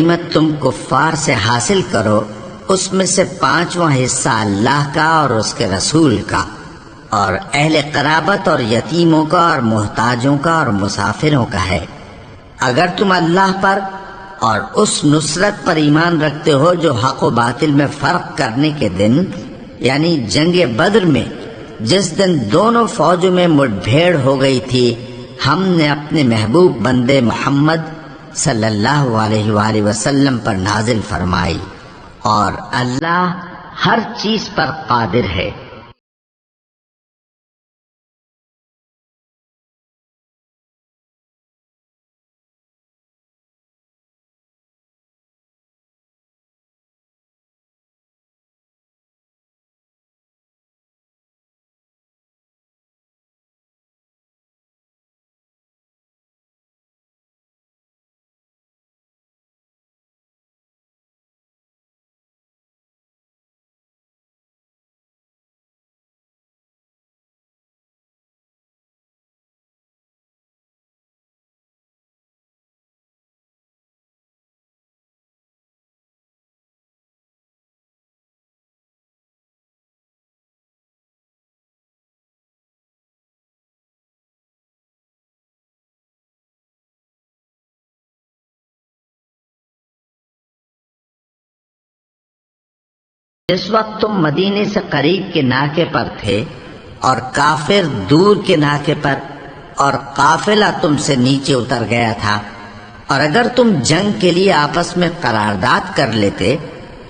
गनीमत तुम कुफ्फार से हासिल करो, उसमें से 5वां हिस्सा अल्लाह का और उसके रसूल का और अहले क़राबत और यतीमों का और मोहताजों का और मुसाफिरों का है। अगर तुम अल्लाह पर और उस नुसरत पर ईमान रखते हो जो हक व बातिल में फर्क करने के दिन यानी जंगे बद्र में जिस दिन दोनों फौजों में मुठभेड़ हो गई थी, हमने अपने महबूब बंदे मोहम्मद सल्लल्लाहु अलैहि वसल्लम पर नाजिल फरमाई और अल्लाह हर चीज पर कादिर है। जिस वक्त तुम मदीने से करीब के नाके पर थे और काफिर दूर के नाके पर और काफिला तुमसे नीचे उतर गया था, और अगर तुम जंग के लिए आपस में करारदाद कर लेते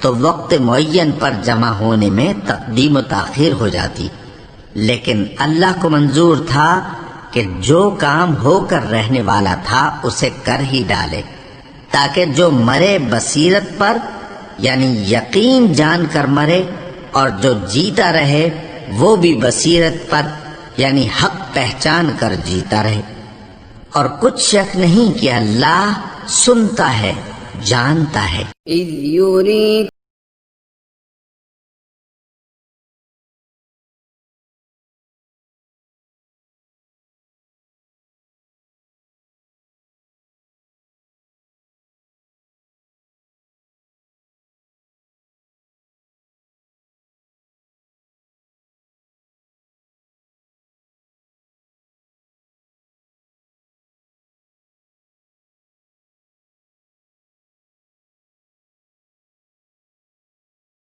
तो वक्त मुअय्यन पर जमा होने में तक़दीम व ताख़ीर हो जाती, लेकिन अल्लाह को मंजूर था कि जो काम होकर रहने वाला था उसे कर ही डाले, ताकि जो मरे बसीरत पर यानी यकीन जानकर मरे और जो जीता रहे वो भी बसीरत पर यानी हक पहचान कर जीता रहे। और कुछ शक नहीं कि अल्लाह सुनता है, जानता है।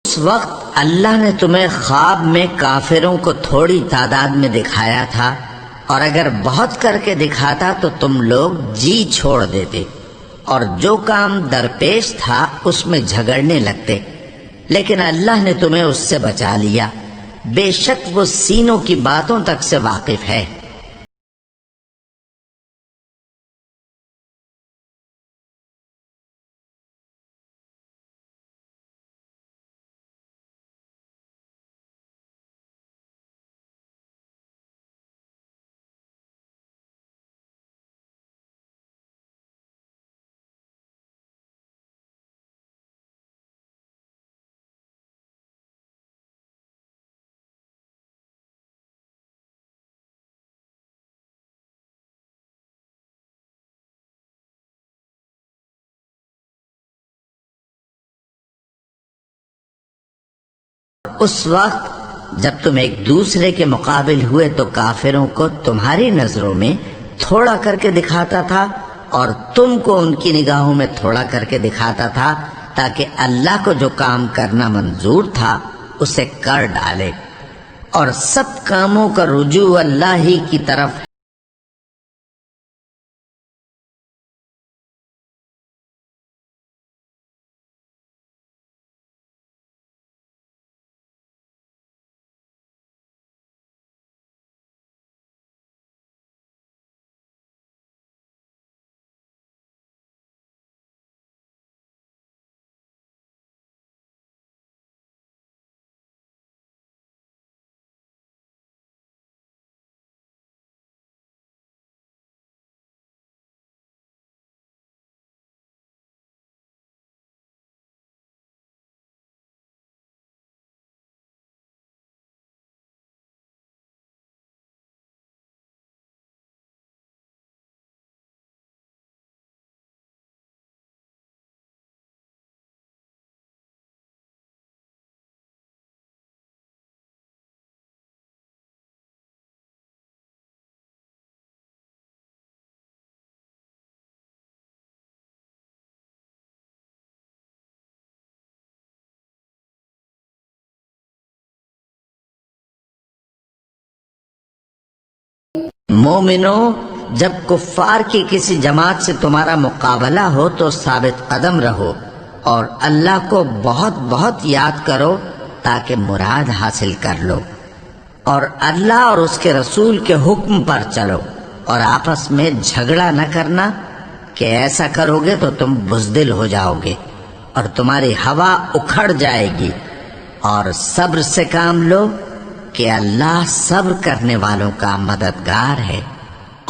उस वक्त अल्लाह ने तुम्हें ख्वाब में काफिरों को थोड़ी तादाद में दिखाया था, और अगर बहुत करके दिखाता तो तुम लोग जी छोड़ देते और जो काम दरपेश था उसमें झगड़ने लगते, लेकिन अल्लाह ने तुम्हें उससे बचा लिया। बेशक वो सीनों की बातों तक से वाकिफ है। उस वक्त जब तुम एक दूसरे के मुकाबिल हुए तो काफिरों को तुम्हारी नजरों में थोड़ा करके दिखाता था और तुमको उनकी निगाहों में थोड़ा करके दिखाता था, ताकि अल्लाह को जो काम करना मंजूर था उसे कर डाले। और सब कामों का रुजू अल्लाह ही की तरफ मोमिनो, जब कुफ्फार की किसी जमात से तुम्हारा मुकाबला हो तो साबित कदम रहो और अल्लाह को बहुत बहुत याद करो ताकि मुराद हासिल कर लो, और अल्लाह और उसके रसूल के हुक्म पर चलो और आपस में झगड़ा न करना कि ऐसा करोगे तो तुम बुज़दिल हो जाओगे और तुम्हारी हवा उखड़ जाएगी। और सब्र से काम लो कि अल्लाह सब्र करने वालों का मददगार है।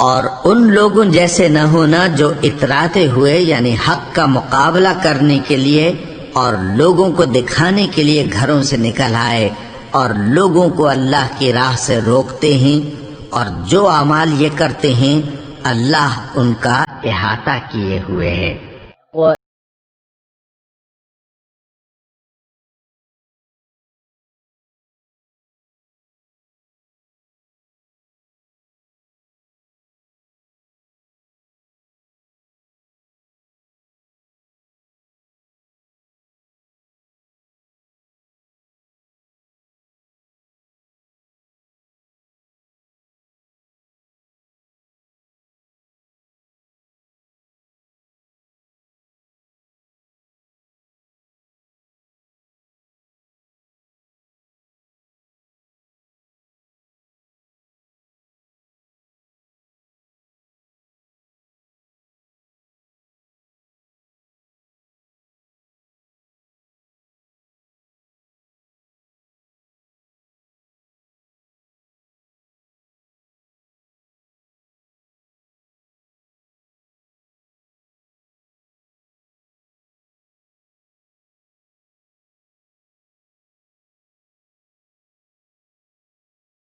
और उन लोगों जैसे न होना जो इतराते हुए यानी हक का मुकाबला करने के लिए और लोगों को दिखाने के लिए घरों से निकल आए और लोगों को अल्लाह की राह से रोकते हैं, और जो अमाल ये करते हैं अल्लाह उनका इहाता किए हुए है।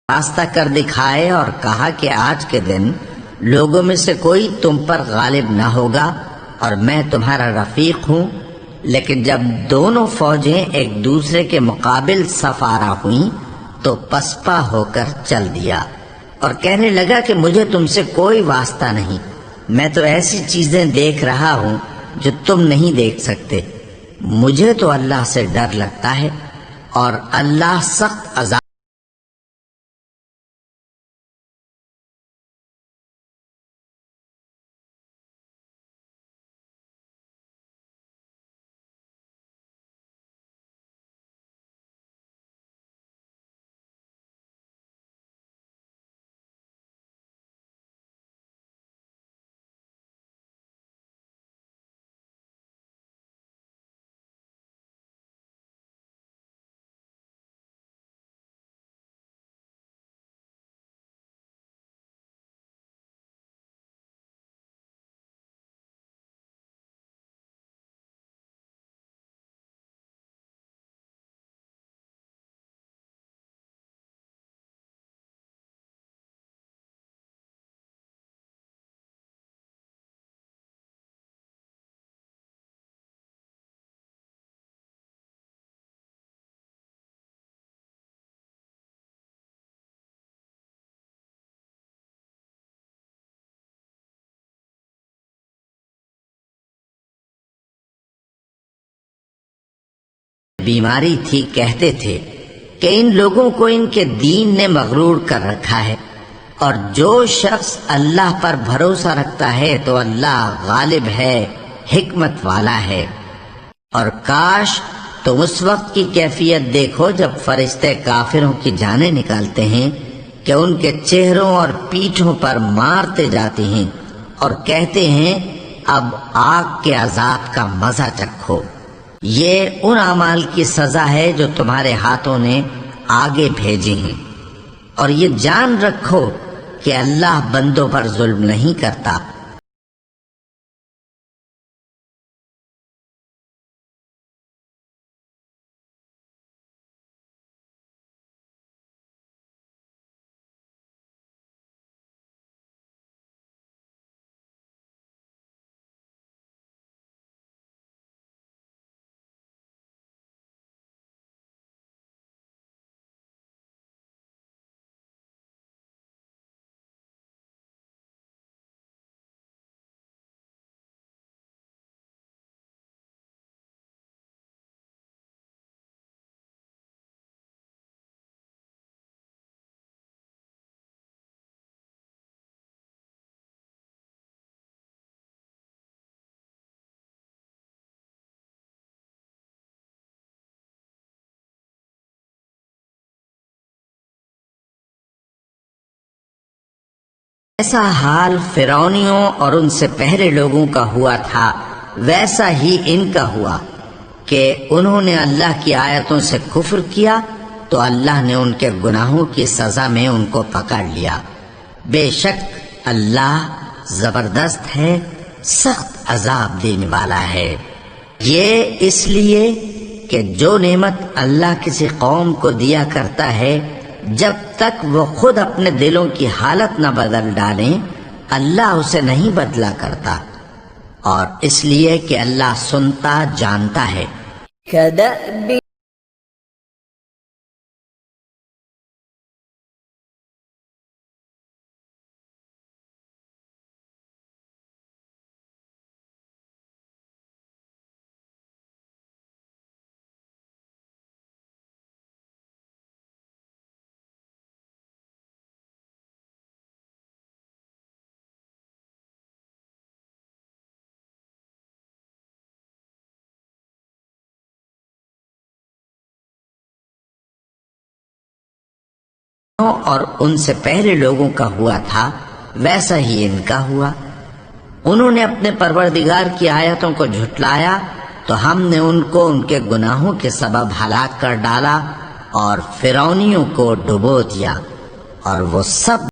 रास्ता कर दिखाए और कहा कि आज के दिन लोगों में से कोई तुम पर गालिब न होगा और मैं तुम्हारा रफीक हूँ। लेकिन जब दोनों फौजें एक दूसरे के मुकाबिल सफारा हुई तो पसपा होकर चल दिया और कहने लगा कि मुझे तुमसे कोई वास्ता नहीं, मैं तो ऐसी चीजें देख रहा हूँ जो तुम नहीं देख सकते। मुझे तो अल्लाह से डर लगता है और अल्लाह सख्त अज़ाब बीमारी थी। कहते थे कि इन लोगों को इनके दीन ने मगरूर कर रखा है और जो शख्स अल्लाह पर भरोसा रखता है तो अल्लाह गालिब है, हिकमत वाला है। और काश तुम उस वक्त की कैफियत देखो जब फरिश्ते काफिरों की जानें निकालते हैं कि उनके चेहरों और पीठों पर मारते जाते हैं और कहते हैं अब आग के अजाब का मजा चखो। ये उन अमाल की सजा है जो तुम्हारे हाथों ने आगे भेजे हैं, और ये जान रखो कि अल्लाह बंदों पर जुल्म नहीं करता। ऐसा हाल फिरौनियों और उनसे पहले लोगों का हुआ था, वैसा ही इनका हुआ कि उन्होंने अल्लाह की आयतों से कुफ्र किया तो अल्लाह ने उनके गुनाहों की सजा में उनको पकड़ लिया। बेशक अल्लाह जबरदस्त है, सख्त अजाब देने वाला है। ये इसलिए कि जो नेमत अल्लाह किसी कौम को दिया करता है, जब तक वो खुद अपने दिलों की हालत न बदल डालें, अल्लाह उसे नहीं बदला करता, और इसलिए कि अल्लाह सुनता जानता है। كدأب और उनसे पहले लोगों का हुआ था, वैसा ही इनका हुआ। उन्होंने अपने परवरदिगार की आयतों को झुटलाया तो हमने उनको उनके गुनाहों के सबब हलाक कर डाला और फिरौनियों को डुबो दिया, और वो सब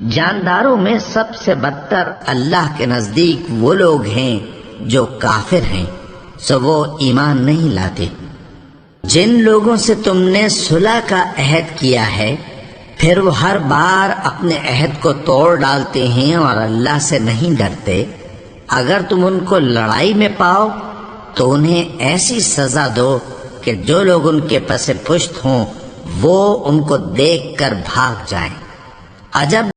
जानदारों में सबसे बदतर अल्लाह के नजदीक वो लोग हैं जो काफिर हैं, सो वो ईमान नहीं लाते। जिन लोगों से तुमने सुलह का अहद किया है, फिर वो हर बार अपने अहद को तोड़ डालते हैं और अल्लाह से नहीं डरते, अगर तुम उनको लड़ाई में पाओ तो उन्हें ऐसी सजा दो कि जो लोग उनके पसे पुश्त हों वो उनको देखकर भाग जाएं। अजब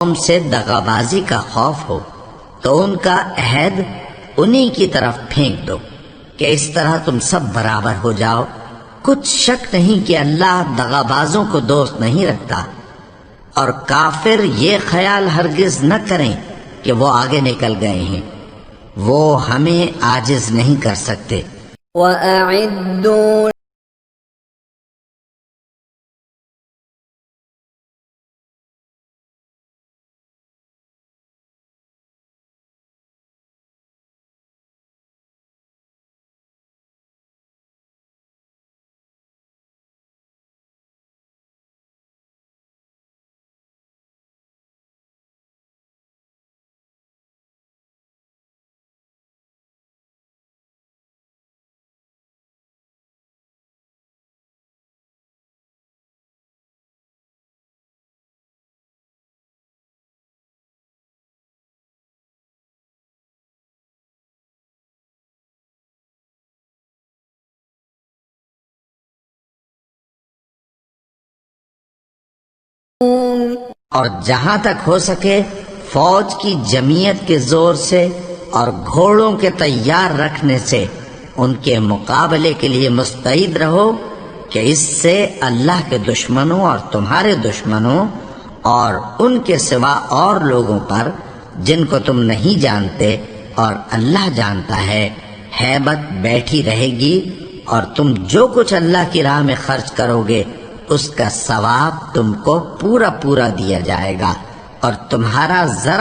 से दगाबाजी का खौफ हो तो उनका अहद उन्हीं की तरफ फेंक दो कि इस तरह तुम सब बराबर हो जाओ। कुछ शक नहीं कि अल्लाह दगाबाजों को दोस्त नहीं रखता, और काफिर ये ख्याल हरगिज न करें कि वो आगे निकल गए हैं, वो हमें आजिज नहीं कर सकते। وأعدوا और जहां तक हो सके फौज की जमीयत के जोर से और घोड़ों के तैयार रखने से उनके मुकाबले के लिए मुस्तैद रहो कि इससे अल्लाह के दुश्मनों और तुम्हारे दुश्मनों और उनके सिवा और लोगों पर जिनको तुम नहीं जानते और अल्लाह जानता है, हैबत बैठी रहेगी और तुम जो कुछ अल्लाह की राह में खर्च करोगे उसका सवाब तुमको पूरा पूरा दिया जाएगा और तुम्हारा जरा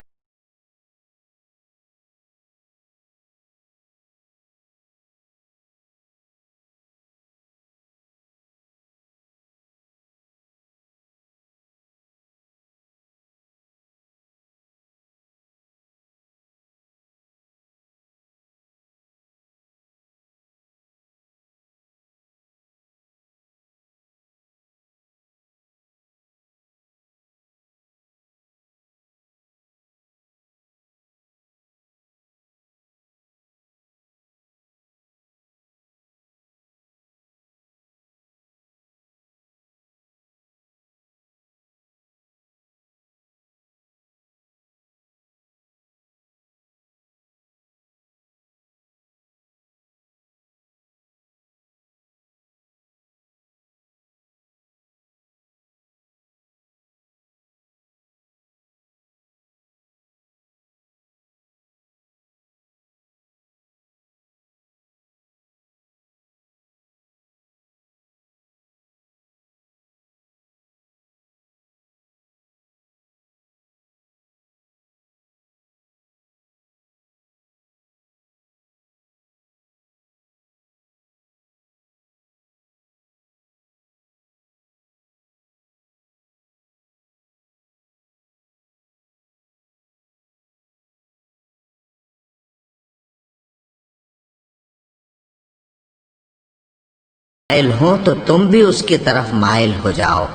माइल हो तो तुम भी उसकी तरफ माइल हो जाओ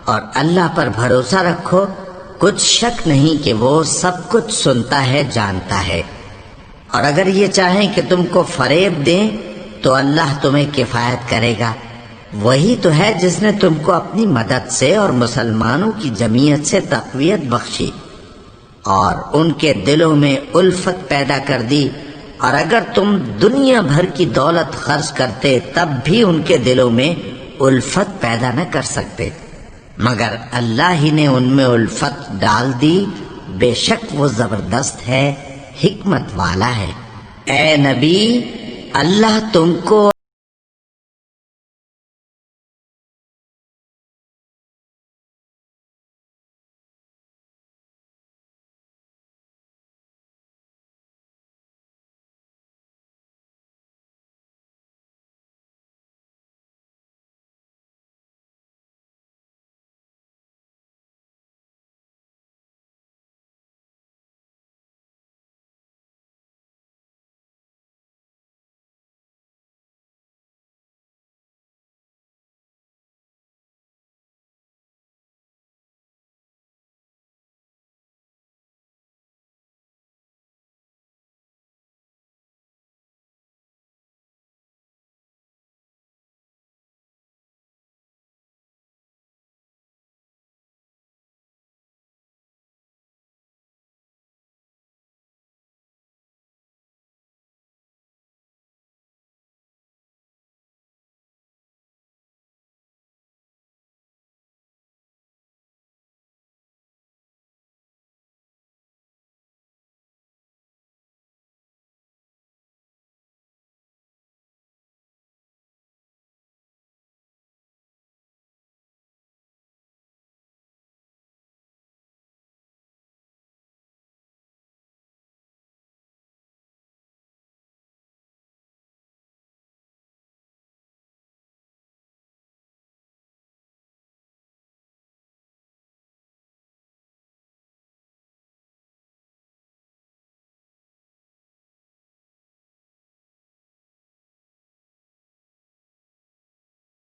और अल्लाह पर भरोसा रखो। कुछ शक नहीं कि वो सब कुछ सुनता है, जानता है। और अगर ये चाहें कि तुमको फरेब दें तो अल्लाह तुम्हें किफायत करेगा। वही तो है जिसने तुमको अपनी मदद से और मुसलमानों की जमीयत से तक़वियत बख्शी और उनके दिलों में उल्फत पैदा कर दी। और अगर तुम दुनिया भर की दौलत खर्च करते तब भी उनके दिलों में उल्फत पैदा न कर सकते, मगर अल्लाह ही ने उनमें उल्फत डाल दी। बेशक वो जबरदस्त है, हिकमत वाला है। ए नबी, अल्लाह तुमको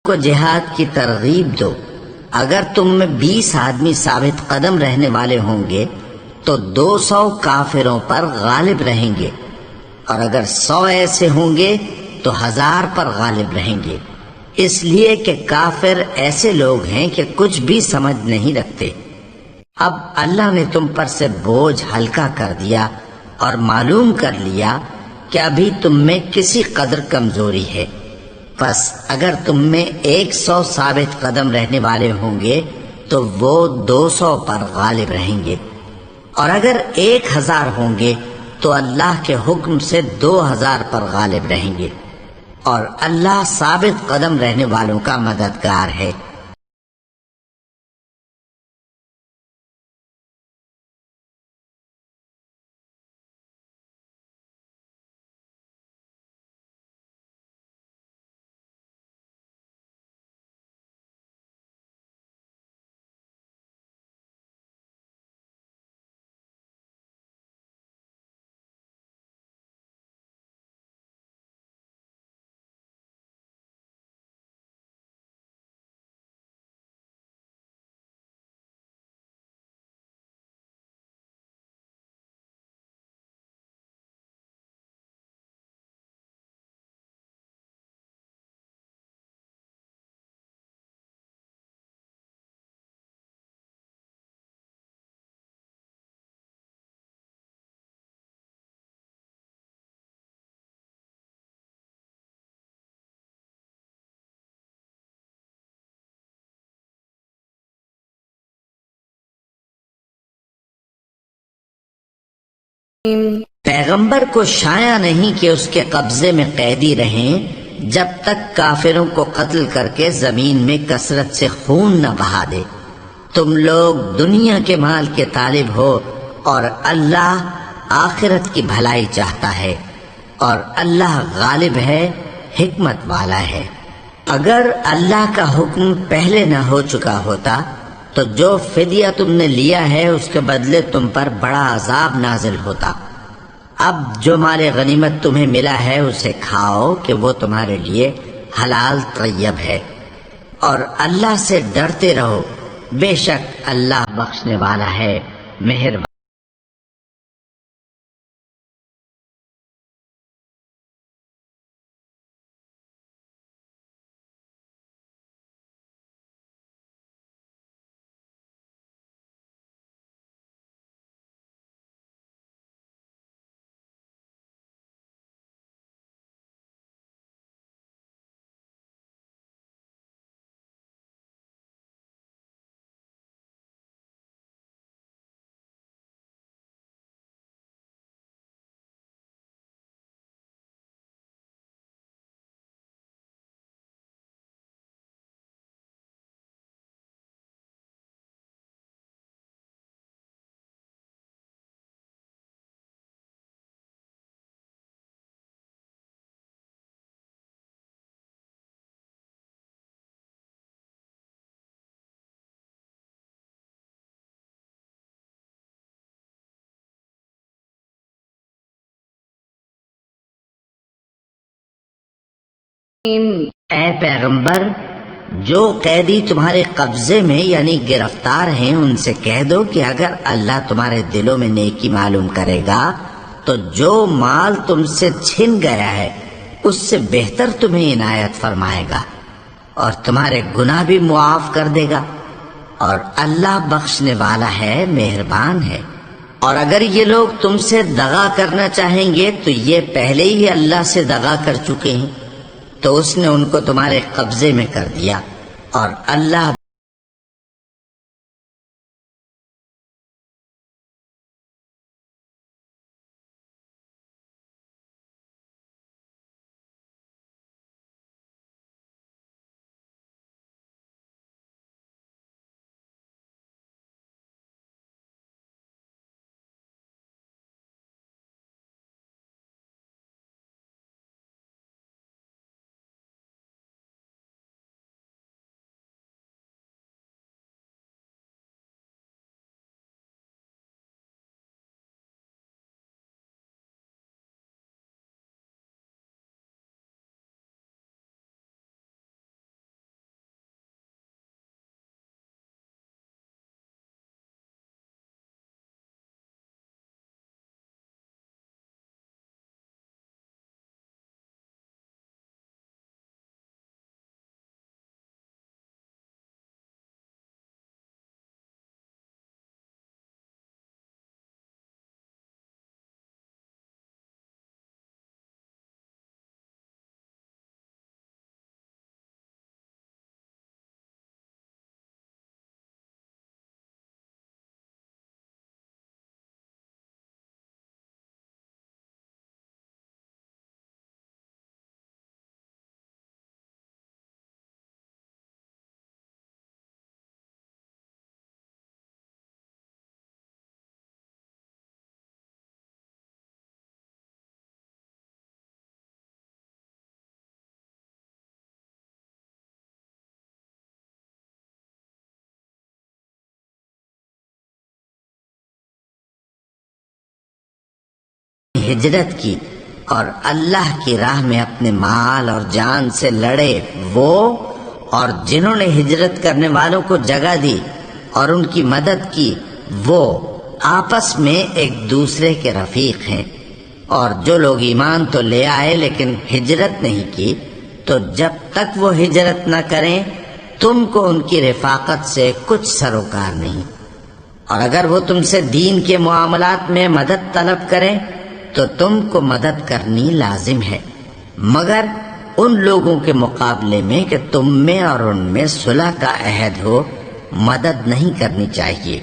को जिहाद की तरगीब दो। अगर तुम में 20 आदमी साबित कदम रहने वाले होंगे तो 200 काफिरों पर गालिब रहेंगे, और अगर 100 ऐसे होंगे तो 1000 पर गालिब रहेंगे। इसलिए कि काफिर ऐसे लोग हैं कि कुछ भी समझ नहीं रखते। अब अल्लाह ने तुम पर से बोझ हल्का कर दिया और मालूम कर लिया कि अभी तुम में किसी कदर कमजोरी है। बस अगर तुम में 100 साबित कदम रहने वाले होंगे तो वो 200 पर गालिब रहेंगे, और अगर 1000 होंगे तो अल्लाह के हुक्म से 2000 पर गालिब रहेंगे, और अल्लाह साबित कदम रहने वालों का मददगार है। पैगंबर को शाया नहीं कि उसके कब्जे में कैदी रहें जब तक काफिरों को कत्ल करके जमीन में कसरत से खून न बहा दे। तुम लोग दुनिया के माल के तालिब हो और अल्लाह आखिरत की भलाई चाहता है, और अल्लाह गालिब है, हिकमत वाला है। अगर अल्लाह का हुक्म पहले न हो चुका होता तो जो फिदिया तुमने लिया है उसके बदले तुम पर बड़ा अजाब नाजिल होता। अब जो माले गनीमत तुम्हें मिला है उसे खाओ कि वो तुम्हारे लिए हलाल तैयब है, और अल्लाह से डरते रहो, बेशक अल्लाह बख्शने वाला है, मेहरबान। ऐ पैगंबर, जो कैदी तुम्हारे कब्जे में यानी गिरफ्तार हैं उनसे कह दो कि अगर अल्लाह तुम्हारे दिलों में नेकी मालूम करेगा तो जो माल तुमसे छिन गया है उससे बेहतर तुम्हें इनायत फरमाएगा, और तुम्हारे गुनाह भी मुआफ कर देगा, और अल्लाह बख्शने वाला है, मेहरबान है। और अगर ये लोग तुमसे दगा करना चाहेंगे तो ये पहले ही अल्लाह से दगा कर चुके हैं, तो उसने उनको तुम्हारे कब्जे में कर दिया, और अल्लाह हिजरत की और अल्लाह की राह में अपने माल और जान से लड़े वो, और जिन्होंने हिजरत करने वालों को जगह दी और उनकी मदद की वो आपस में एक दूसरे के रफीक हैं। और जो लोग ईमान तो ले आए लेकिन हिजरत नहीं की, तो जब तक वो हिजरत न करें तुमको उनकी रिफाकत से कुछ सरोकार नहीं। और अगर वो तुमसे दीन के मामलात में मदद तलब करें तो तुमको मदद करनी लाजिम है, मगर उन लोगों के मुकाबले में कि तुम में और उनमें सुलह का अहद हो मदद नहीं करनी चाहिए।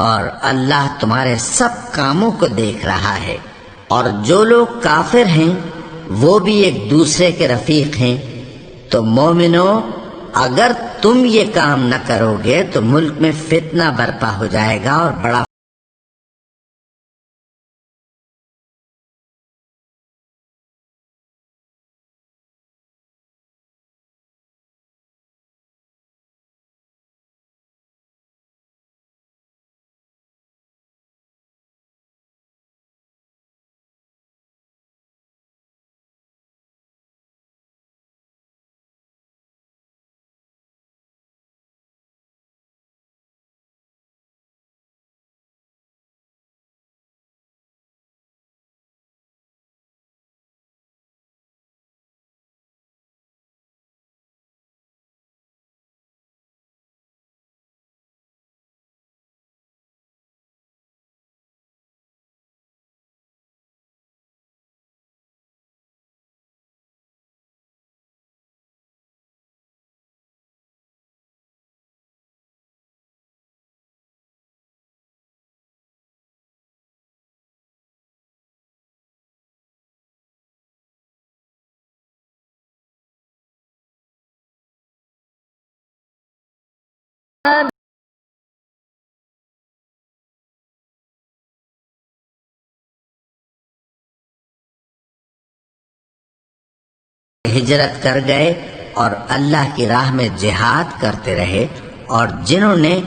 और अल्लाह तुम्हारे सब कामों को देख रहा है। और जो लोग काफिर हैं वो भी एक दूसरे के रफीक हैं। तो मोमिनो, अगर तुम ये काम न करोगे तो मुल्क में फितना बर्पा हो जाएगा और बड़ा हिजरत कर गए और अल्लाह की राह में जिहाद करते रहे। और जिन्होंने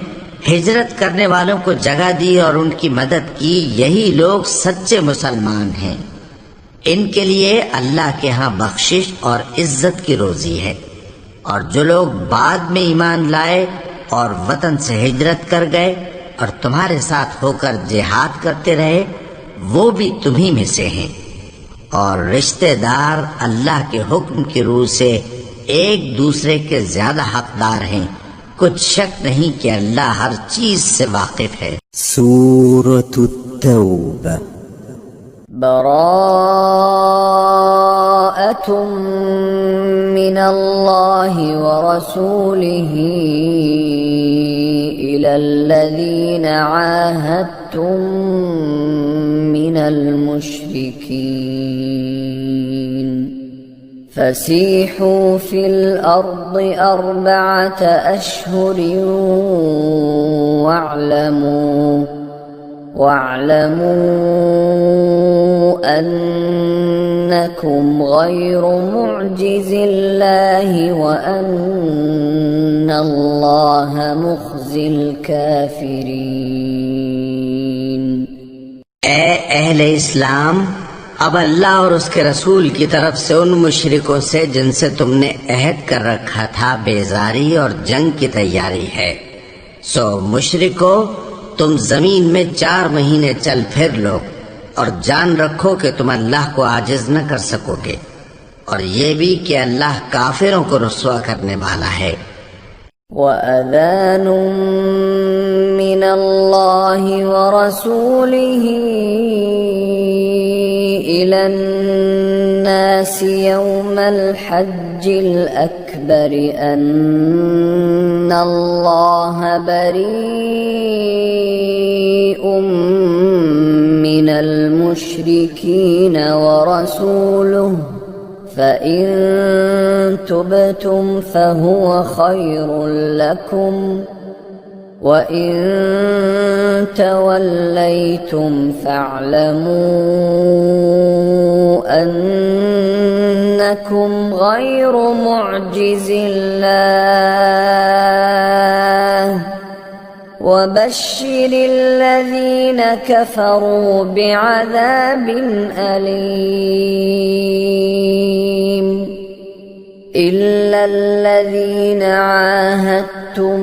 हिजरत करने वालों को जगह दी और उनकी मदद की, यही लोग सच्चे मुसलमान हैं। इनके लिए अल्लाह के यहाँ बख्शिश और इज्जत की रोजी है। और जो लोग बाद में ईमान लाए और वतन से हिजरत कर गए और तुम्हारे साथ होकर जिहाद करते रहे, वो भी तुम्ही में से हैं। और रिश्तेदार अल्लाह के हुक्म की रूह से एक दूसरे के ज्यादा हकदार हैं। कुछ शक नहीं कि अल्लाह हर चीज से वाकिफ है। सूरतु तौबा। बराअतुम मिनल्लाहि व रसूलिही इलल्लज़ीना आहदतुम मिनल मुश्रिकीन फसीहू फिल अर्दि अर्बअत अश्हुरिन واعلموا أنكم غير معجزي الله وأن الله مخزي الكافرين। अहले इस्लाम, अब अल्लाह और उसके रसूल की तरफ से उन मुशरिकों से जिनसे तुमने अहद कर रखा था बेजारी और जंग की तैयारी है। सो मुशरिको, तुम जमीन में 4 महीने चल फिर लो और जान रखो कि तुम अल्लाह को आजिज न कर सकोगे, और ये भी कि अल्लाह काफिरों को रुस्वा करने वाला है। वअज़ानु मिनल्लाहि व रसूलिही इलन नासि यौमल हज्जिल अकबर अन्नल्लाह बरीउम मिनल मुश्रिकीन व रसूलुहु फ़इन तुबतुम फ़हुव खैरुल लकुम वइन तवल्लैतुम फ़अलमू अन्नकुम गैरु मुअजिज़िल्लाह वबश्शिर الذين كفروا بعذاب أليم إلا الذين عاهدتم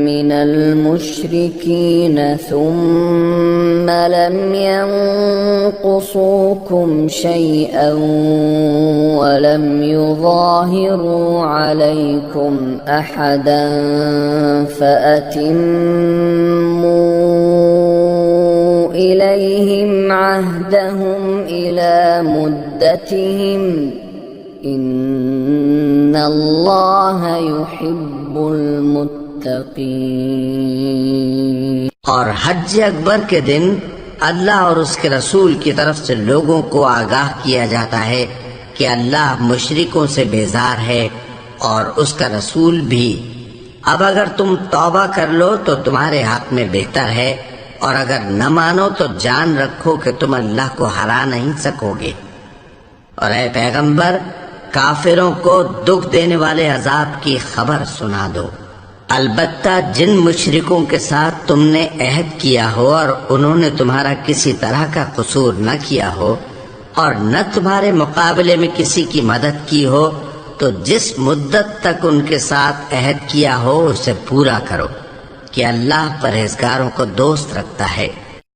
من المشركين ثم لم ينقصوكم شيئا ولم يظاهروا عليكم أحدا فأتموا إليهم عهدهم إلى مدتهم إن الله يحب المتقين। और हज अकबर के दिन अल्लाह और उसके रसूल की तरफ से लोगों को आगाह किया जाता है कि अल्लाह मुशरिकों से बेजार है और उसका रसूल भी। अब अगर तुम तौबा कर लो तो तुम्हारे हक में बेहतर है, और अगर न मानो तो जान रखो कि तुम अल्लाह को हरा नहीं सकोगे। और ऐ पैगंबर, काफिरों को दुख देने वाले अजाब की खबर सुना दो। अलबत्ता जिन मुशरिकों के साथ तुमने अहद किया हो और उन्होंने तुम्हारा किसी तरह का कसूर न किया हो और न तुम्हारे मुकाबले में किसी की मदद की हो, तो जिस मुद्दत तक उनके साथ अहद किया हो उसे पूरा करो कि अल्लाह परहेजगारों को दोस्त रखता है।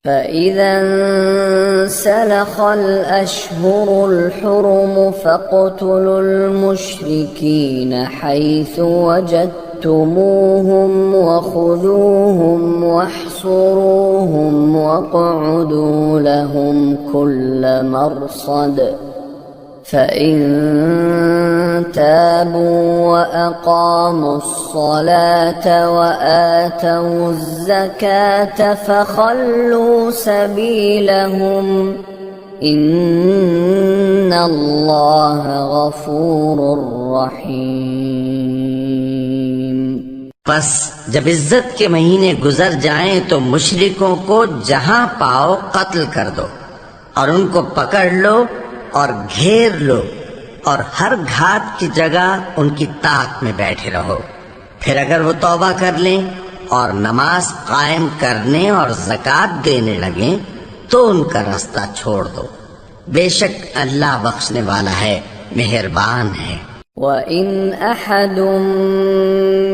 فإذا انسلخ الأشهر الحرم فاقتلوا المشركين حيث وجدتموهم وخذوهم واحصروهم واقعدوا لهم كل مرصد فإن تابوا وأقاموا الصلاة وآتوا الزكاة فخلوا سبيلهم إن الله غفور رحيم। बस जब इज्जत के महीने गुजर जाएं तो मुशरिकों को जहां पाओ कत्ल कर दो और उनको पकड़ लो और घेर लो, और हर घात की जगह उनकी ताक में बैठे रहो। फिर अगर वो तौबा कर लें और नमाज कायम करने और ज़कात देने लगें तो उनका रास्ता छोड़ दो। बेशक अल्लाह बख्शने वाला है, मेहरबान है। وإن أحد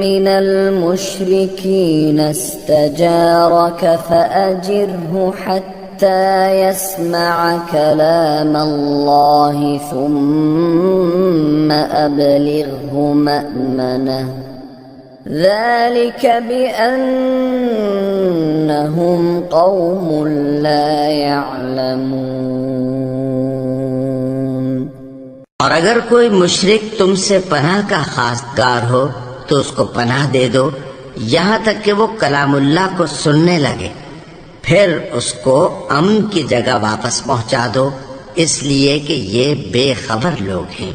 من المشركين استجارك فأجره حتى يسمع كلام الله ثم أبلغه مأمنه ذلك بأنهم قوم لا يعلمون। और अगर कोई मुशरिक तुमसे पनाह का खासगार हो तो उसको पनाह दे दो यहाँ तक कि वो कलामुल्लाह को सुनने लगे, फिर उसको अमन की जगह वापस पहुंचा दो, इसलिए कि ये बेखबर लोग हैं।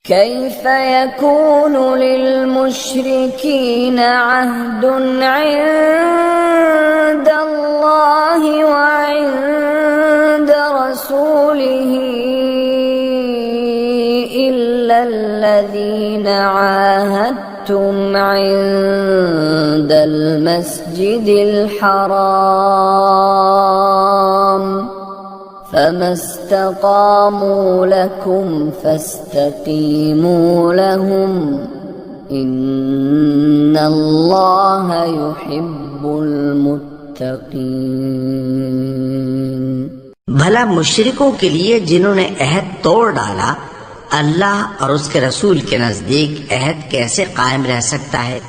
كيف يكون للمشركين عهد عند الله وعند رسوله إلا الذين عاهدتم عند المسجد الحرام فما استقاموا لكم فاستقيموا لهم إن الله يحب المتقين। भला मुशरिकों के लिए जिन्होंने अहद तोड़ डाला, अल्लाह और उसके रसूल के नजदीक अहद कैसे कायम रह सकता है?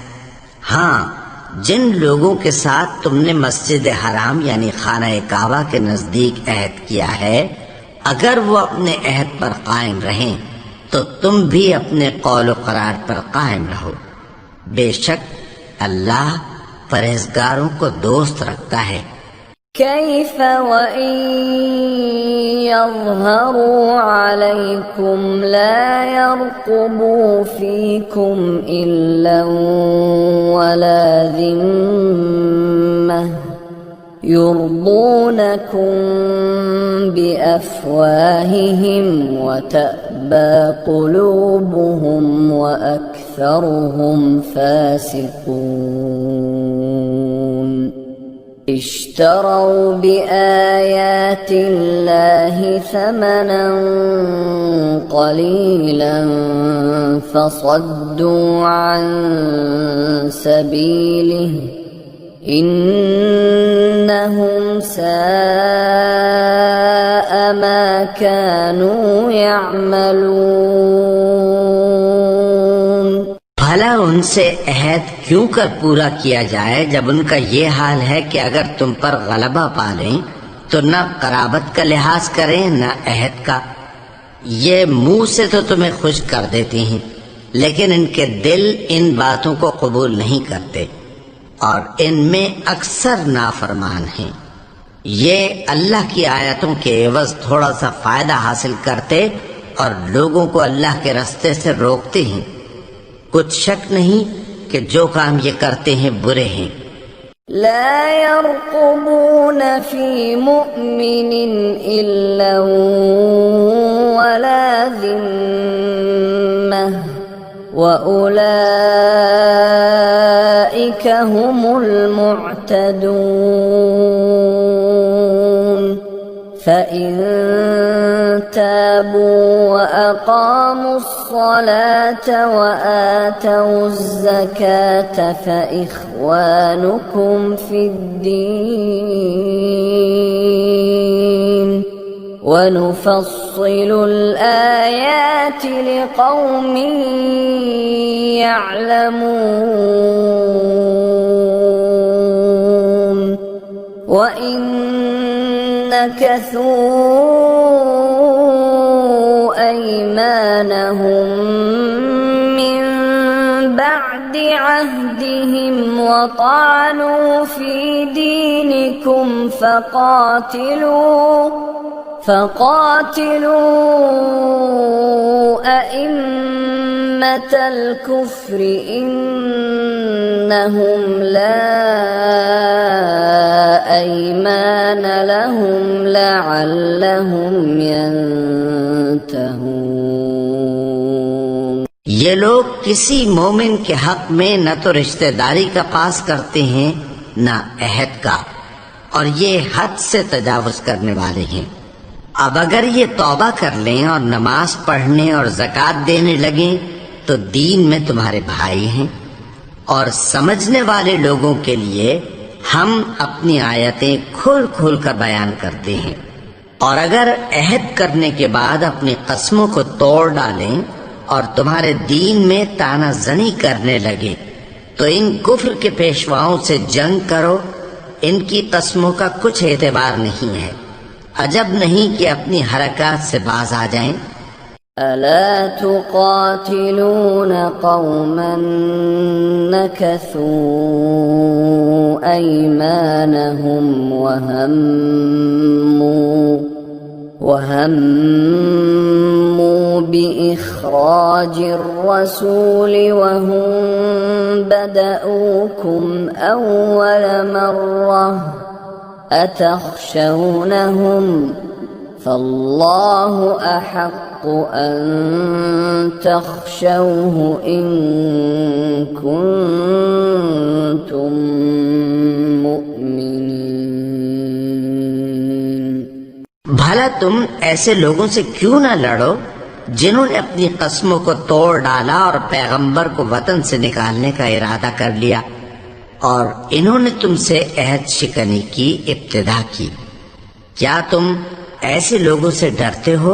हाँ, जिन लोगों के साथ तुमने मस्जिद हराम यानी खाना काबा के नजदीक अहद किया है, अगर वो अपने अहद पर कायम रहें तो तुम भी अपने कौल व करार पर कायम रहो। बेशक अल्लाह परहेजगारों को दोस्त रखता है। كيف وإن يظهروا عليكم لا يرقبوا فيكم إلا ولا ذمة يرضونكم بأفواههم وتأبى قلوبهم وأكثرهم وأكثرهم فاسقون اشتروا بآيات الله ثمنا قليلا فصدوا عن سبيله إنهم ساء ما كانوا يعملون। भला उनसे अहद क्यों कर पूरा किया जाए जब उनका ये हाल है कि अगर तुम पर गलबा पालें तो न कराबत का लिहाज करें न अहद का। ये मुंह से तो तुम्हें खुश कर देती हैं लेकिन इनके दिल इन बातों को कबूल नहीं करते और इनमें अक्सर नाफरमान हैं। ये अल्लाह की आयतों के एवज थोड़ा सा फायदा हासिल करते और लोगों को अल्लाह के रास्ते से रोकते हैं। कुछ शक नहीं कि जो काम ये करते हैं बुरे हैं। لا يرقبون في مؤمن إلا ولا ذمة وأولئك هم المعتدون فإن تابوا وأقاموا الصلاة وآتوا الزكاة فإخوانكم في الدين ونفصل الآيات لقوم يعلمون وإن نكثوا أيمانهم من بعد عهدهم وطعنوا في دينكم فقاتلوا أئمة الكفر إنهم لا أيمان لهم لعلهم ينتهون। ये लोग किसी मोमिन के हक में न तो रिश्तेदारी का पास करते हैं न अहद का और ये हद से तजावुज करने वाले हैं। अब अगर ये तौबा कर लें और नमाज पढ़ने और ज़कात देने लगें तो दीन में तुम्हारे भाई हैं और समझने वाले लोगों के लिए हम अपनी आयतें खोल खोल कर बयान करते हैं। और अगर अहद करने के बाद अपनी कस्मों को तोड़ डालें और तुम्हारे दीन में तानाजनी करने लगे तो इन कुफ्र के पेशवाओं से जंग करो। इनकी कस्मों का कुछ एतबार नहीं है। अजब नहीं कि अपनी हरकत से बाज आ जाएं। ألا تقاتلون قوما نكثوا أيمانهم وهموا بإخراج الرسول وهم بدأوكم أول مرة أتخشونهم فالله أحق أن تخشوه إن كنتم مؤمنين। भला तुम ऐसे लोगों से क्यों ना लड़ो जिन्होंने अपनी कस्मों को तोड़ डाला और पैगंबर को वतन से निकालने का इरादा कर लिया और इन्होंने तुमसे अहद शिकनी की इब्तिदा की। क्या तुम ऐसे लोगों से डरते हो?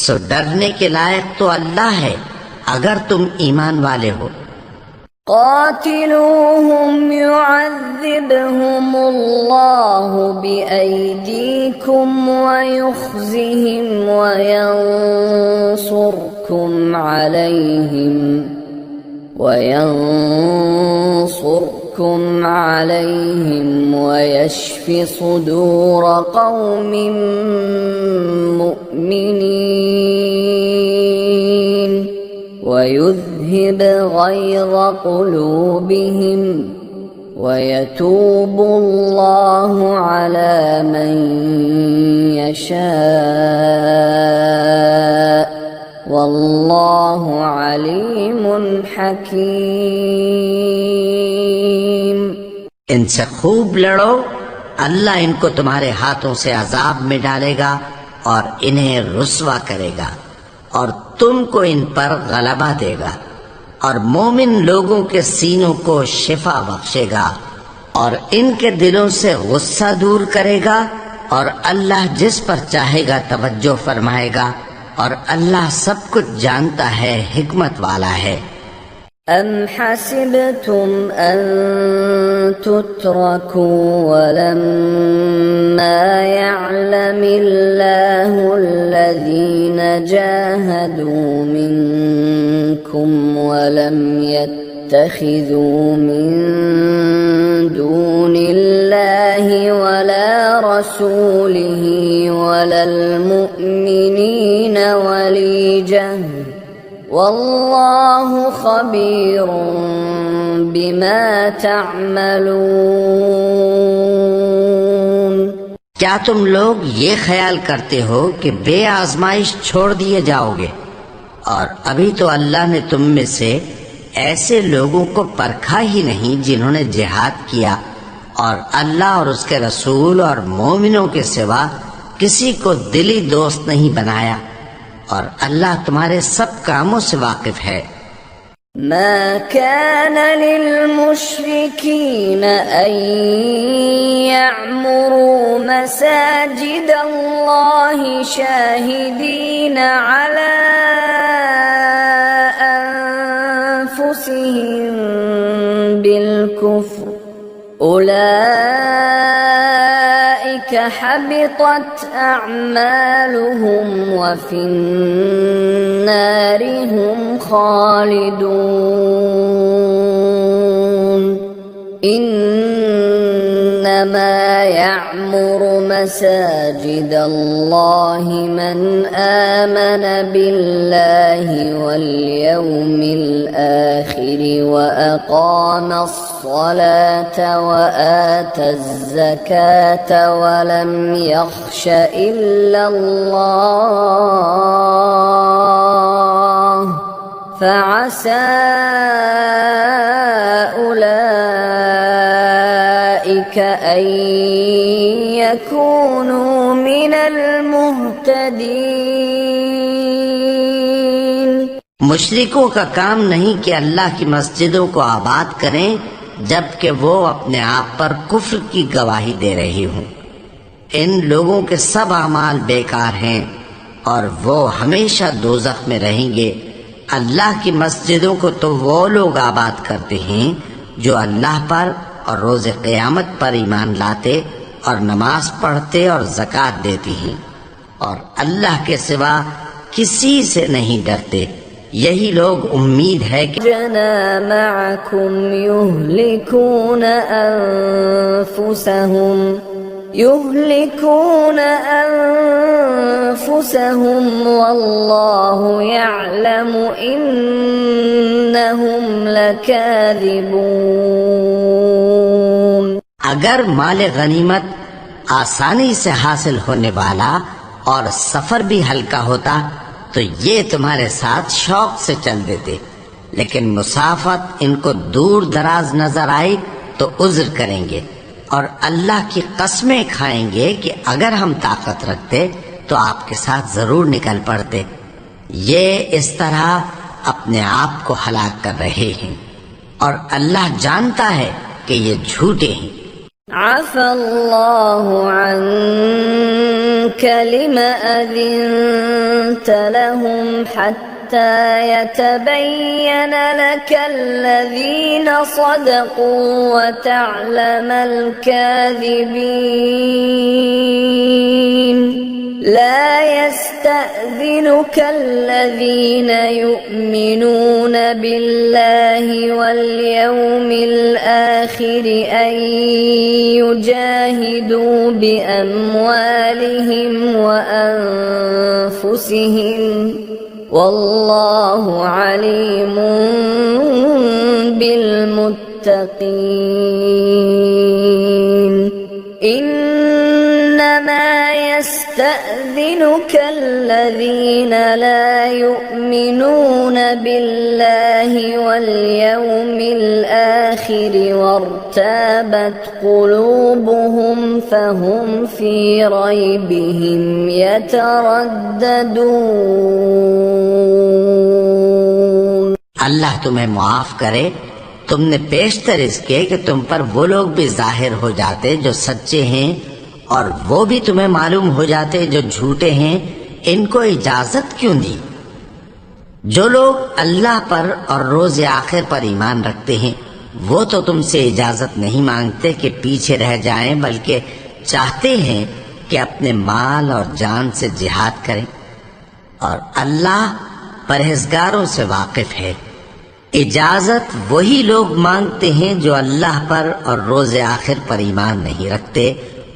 सो डरने के लायक तो अल्लाह है अगर तुम ईमान वाले हो। قاتلوهم يعذبهم الله بأيديكم ويخزهم وينصركم عليهم ويشف صدور قوم مؤمنين ويذهب غيظ قلوبهم ويتوب الله على من يشاء वल्लाहु अलीमुन हकीम। इनसे खूब लड़ो, अल्लाह इनको तुम्हारे हाथों से अजाब में डालेगा और इन्हें रुस्वा करेगा और तुमको इन पर गलबा देगा और मोमिन लोगों के सीनों को शिफा बख्शेगा और इनके दिलों से गुस्सा दूर करेगा और अल्लाह जिस पर चाहेगा तवज्जो फरमाएगा और अल्लाह सब कुछ जानता है, हिकमत वाला है। अम हसिबतुम अन तुत्रकू वलम्मा यअलमिल्लाहु अल्लज़ीना जाहदू मिनकुम वलम यत्तखिज़ू मिन दूनिल्लाहि वला रसूलिही वलल मुअ्मिनीना वलीजा वल्लाहु खबीरुम बिमा तअमलून। क्या तुम लोग ये ख्याल करते हो कि बेआजमाइश छोड़ दिए जाओगे? और अभी तो अल्लाह ने तुम में से ऐसे लोगों को परखा ही नहीं जिन्होंने जिहाद किया और अल्लाह और उसके रसूल और मोमिनों के सिवा किसी को दिली दोस्त नहीं बनाया और अल्लाह तुम्हारे सब कामों से वाकिफ है। मा कान लिलमुश्रिकीन अन यअमुरू मसाजिद अल्लाहि शाहिदीन अला अनफुसिहिम बिलकुफ्र उलाइक हबितत अअमालुहुम वफिन्नार हुम खालिदून। इन्नमा यअमुरु मसाजिद अल्लाहि मन आमन बिल्लाहि वल यौमिल आखिर व अक़ामस सलाता व आतज़ ज़काता व लम यख़्श इल्लल्लाह फ़असा उलाइक अन यकूनू मिनल मुहतदीन। मुशरिकों का काम नहीं कि अल्लाह की मस्जिदों को आबाद करें जबकि वो अपने आप पर कुफ्र की गवाही दे रही हूँ। इन लोगों के सब अमाल बेकार हैं और वो हमेशा दोज़ख में रहेंगे। अल्लाह की मस्जिदों को तो वो लोग आबाद करते हैं जो अल्लाह पर और रोज़ क़यामत पर ईमान लाते और नमाज पढ़ते और ज़कात देती हैं और अल्लाह के सिवा किसी से नहीं डरते। यही लोग उम्मीद है कि जना मअकुम युहलिकून अनफुसहुम वल्लाहु यअलमु इन्नहुम लकाज़िबून। अगर माल गनीमत आसानी से हासिल होने वाला और सफर भी हल्का होता तो ये तुम्हारे साथ शौक से चल देते, लेकिन मुसाफत इनको दूर दराज नजर आई तो उज्र करेंगे और अल्लाह की कस्में खाएंगे कि अगर हम ताकत रखते तो आपके साथ जरूर निकल पड़ते। ये इस तरह अपने आप को हलाक कर रहे हैं और अल्लाह जानता है कि ये झूठे हैं। अफ़ल्लाहु अन्क लिमा अज़िनत लहुम हत्ता यतबय्यन लकल्लज़ीना सदक़ू व तअलमल काज़िबीन। ला यस्तअज़िनुक الذين يؤمنون بالله واليوم الآخر أن يجاهدوا بأموالهم وأنفسهم والله عليم بالمتقين. إنما يستأذن يستأذنك الذين لا يؤمنون بالله واليوم الآخر وارتابت قلوبهم فهم في ريبهم يترددون। अल्लाह तुम्हें मुआफ करे। तुमने पेशतर इसके कि तुम पर वो लोग भी जाहिर हो जाते जो सच्चे हैं और वो भी तुम्हें मालूम हो जाते जो झूठे हैं। इनको इजाजत क्यों दी? जो लोग अल्लाह पर और रोज आखिर पर ईमान रखते हैं वो तो तुमसे इजाजत नहीं मांगते कि पीछे रह जाएं, बल्कि चाहते हैं कि अपने माल और जान से जिहाद करें। और अल्लाह परहेजगारों से वाकिफ है। इजाजत वही लोग मांगते हैं जो अल्लाह पर और रोज आखिर पर ईमान नहीं रखते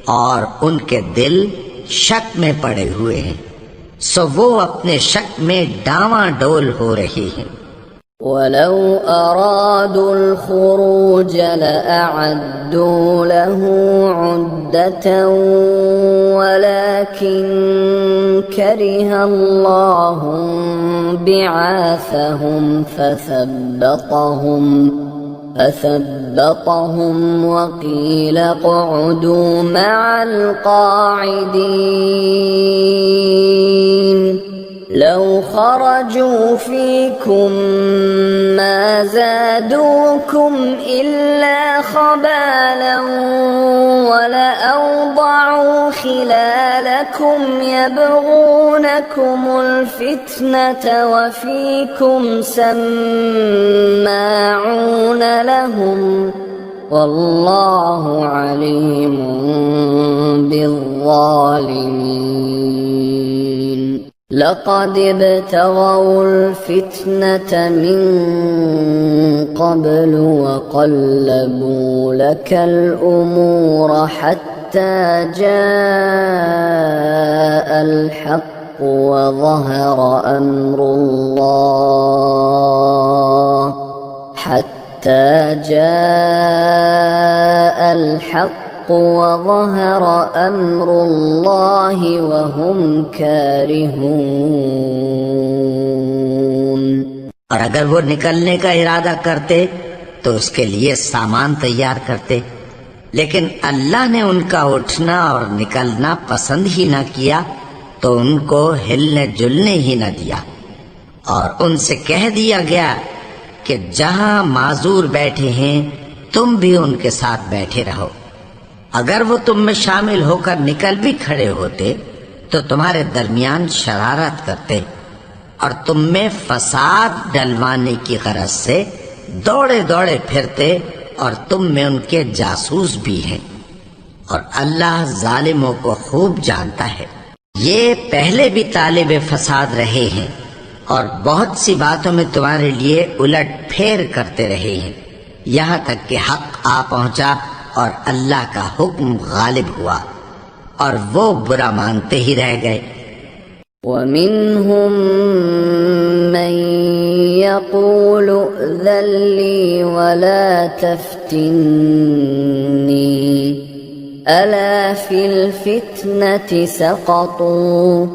और उनके दिल शक में पड़े हुए हैं, सो वो अपने शक में डावाडोल हो रहे हैं। ولو أرادوا الخروج لأعدوا له عدة ولكن كره الله بعاثهم فثبطهم وقيل اقعدوا مع القاعدين لو خرجوا فيكم ما زادوكم إلا خبالا ولأوضعوا خلالكم يبغونكم الفتنة وفيكم سماعون لهم والله عليم بالظالمين لقد ابتغوا الفتنة من قبل وقلبوا لك الأمور حتى جاء الحق وظهر أمر الله وهم كارهون। और अगर वो निकलने का इरादा करते तो उसके लिए सामान तैयार करते, लेकिन अल्लाह ने उनका उठना और निकलना पसंद ही न किया तो उनको हिलने जुलने ही न दिया और उनसे कह दिया गया कि जहां माजूर बैठे हैं तुम भी उनके साथ बैठे रहो। अगर वो तुम में शामिल होकर निकल भी खड़े होते तो तुम्हारे दरमियान शरारत करते और तुम में फसाद डलवाने की गरज से दौड़े दौड़े फिरते और तुम में उनके जासूस भी हैं और अल्लाह जालिमों को खूब जानता है। ये पहले भी तालिबे फसाद रहे हैं और बहुत सी बातों में तुम्हारे लिए उलट फेर करते रहे हैं, यहाँ तक कि हक आ पहुंचा और अल्लाह का हुक्म गालिब हुआ और वो बुरा मानते ही रह गए। ومنهم من يقول ائذن لي ولا تفتني ألا في الفتنة سقطوا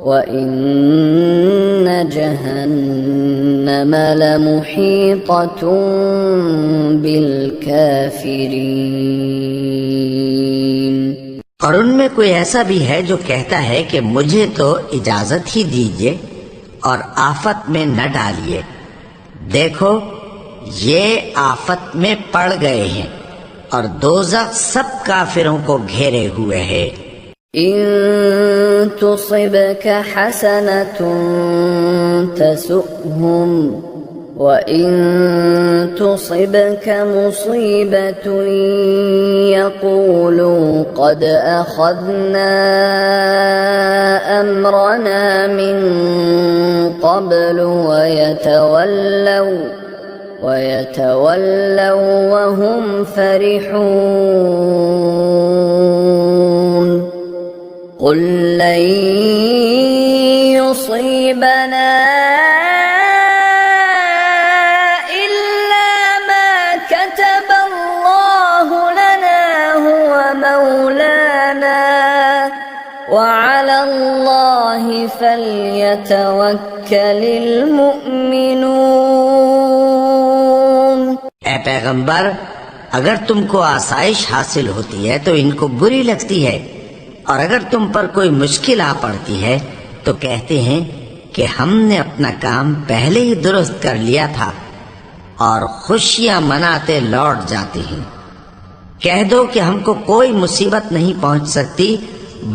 وإن جهنم لمحيطة بالكافرين। और उनमें कोई ऐसा भी है जो कहता है कि मुझे तो इजाजत ही दीजिए और आफत में न डालिए। देखो ये आफत में पड़ गए हैं और दोज़ख सब काफिरों को घेरे हुए है। إن تصبك حسنة تسؤهم وإن تصبك مصيبة يقولوا قد أخذنا أمرنا من قبل ويتولوا وهم فرحون قل لن يصيبنا إلا ما كتب الله لنا هو مولانا وعلى الله فليتوكل المؤمنون। ए पैगंबर, अगर तुमको आसाइश हासिल होती है तो इनको बुरी लगती है, और अगर तुम पर कोई मुश्किल आ पड़ती है तो कहते हैं कि हमने अपना काम पहले ही दुरुस्त कर लिया था, और खुशियां मनाते लौट जाते हैं। कह दो कि हमको कोई मुसीबत नहीं पहुंच सकती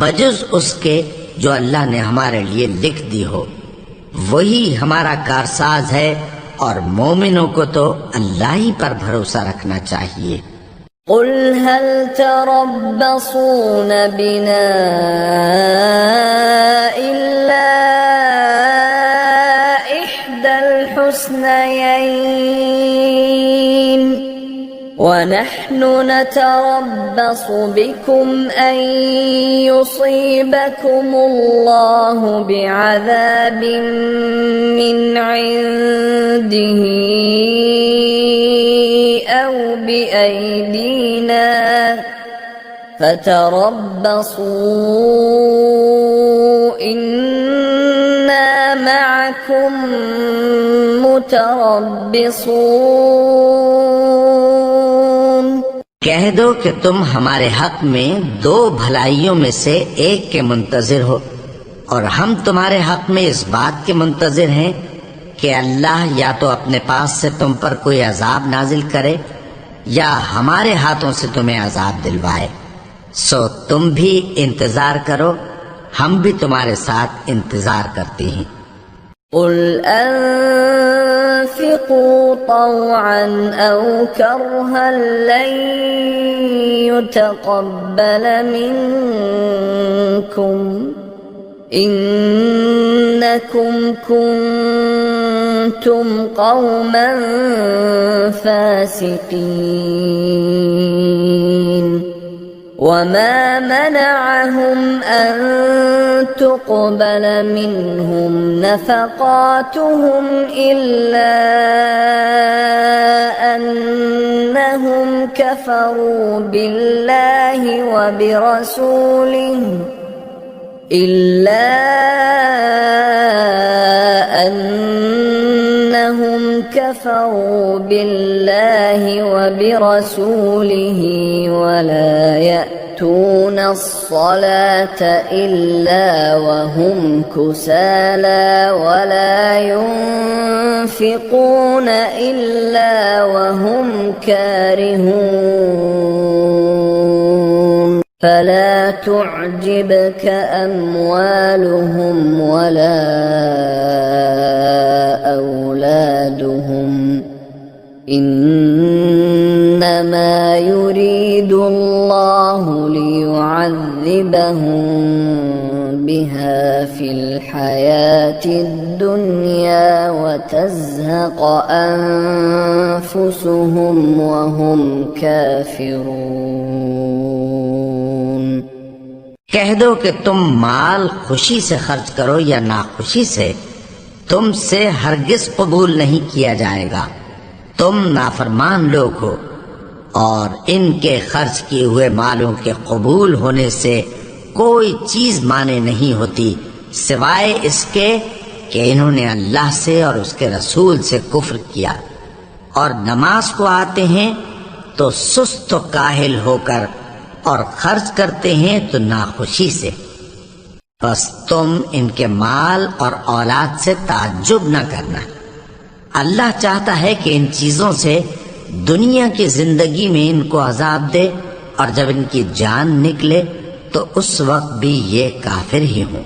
बजुज उसके जो अल्लाह ने हमारे लिए लिख दी हो। वही हमारा कारसाज है, और मोमिनों को तो अल्लाह ही पर भरोसा रखना चाहिए। قل هل تربصون بنا إلا إحدى الحسنيين ونحن نتربص بكم أن يصيبكم الله بعذاب من عنده أو بأيدينا فتربصوا إنا معكم متربصون। कह दो कि तुम हमारे हक में दो भलाइयों में से एक के मुंतजिर हो, और हम तुम्हारे हक में इस बात के मुंतजिर हैं कि अल्लाह या तो अपने पास से तुम पर कोई अजाब नाजिल करे या हमारे हाथों से तुम्हें अजाब दिलवाए। सो तुम भी इंतजार करो, हम भी तुम्हारे साथ इंतजार करते हैं। قل أنفقوا طوعا أو كرها لن يتقبل منكم إنكم كنتم قوما فاسقين। وما منعهم أن تقبل منهم نفقاتهم إلا أنهم كفروا بالله وبرسوله ولا يأتون الصلاة إلا وهم كسالى ولا ينفقون إلا وهم كارهون فلا تعجبك أموالهم ولا أولادهم إنما يريد الله ليعذبهم بها في الحياة الدنيا وتزهق أنفسهم وهم كافرون। कह दो कि तुम माल खुशी से खर्च करो या नाखुशी से, तुमसे हरगिज कबूल नहीं किया जाएगा। तुम नाफरमान लोग हो, और इनके खर्च किए हुए मालों के कबूल होने से कोई चीज माने नहीं होती सिवाय इसके कि इन्होंने अल्लाह से और उसके रसूल से कुफ्र किया, और नमाज को आते हैं तो सुस्त व काहिल होकर, और खर्च करते हैं तो नाखुशी से। बस तुम इनके माल और औलाद से ताज्जुब न करना। अल्लाह चाहता है कि इन चीजों से दुनिया की जिंदगी में इनको अजाब दे, और जब इनकी जान निकले तो उस वक्त भी ये काफिर ही हों।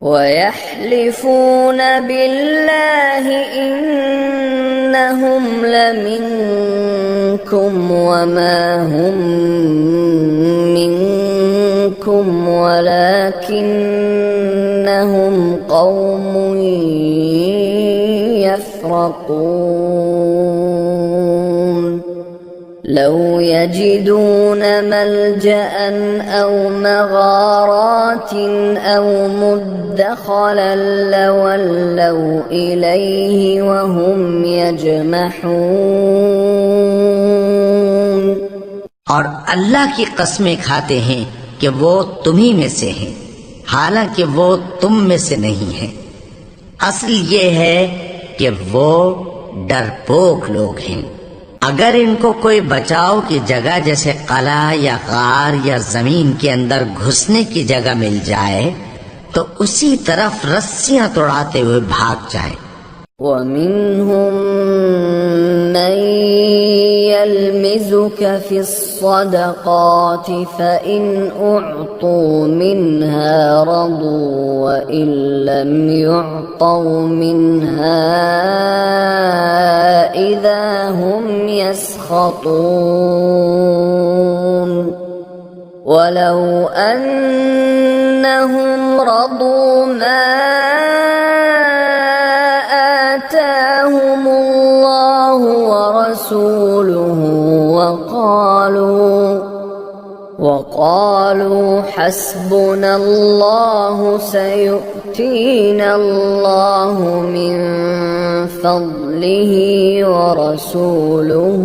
ويحلفون بالله إنهم لمنكم وما هم منكم ولكنهم قوم يفرقون لو يجدون ملجأ أو مغارات أو مدخلا لولوا إليه وهم يجمحون। और अल्लाह की कस्में खाते हैं कि वो तुम्ही में से हैं, हालांकि वो तुम में से नहीं है। असल ये है कि वो डरपोक लोग हैं। अगर इनको कोई बचाव की जगह जैसे कला या गार या जमीन के अंदर घुसने की जगह मिल जाए तो उसी तरफ रस्सियां तोड़ाते हुए भाग जाएं। ومنهم من يلمزك في الصدقات فإن أعطوا منها رضوا وإن لم يعطوا منها إذا هم يسخطون ولو أنهم رضوا ما آتاهم الله ورسوله وقالوا حسبنا الله سيؤتينا الله من فضله ورسوله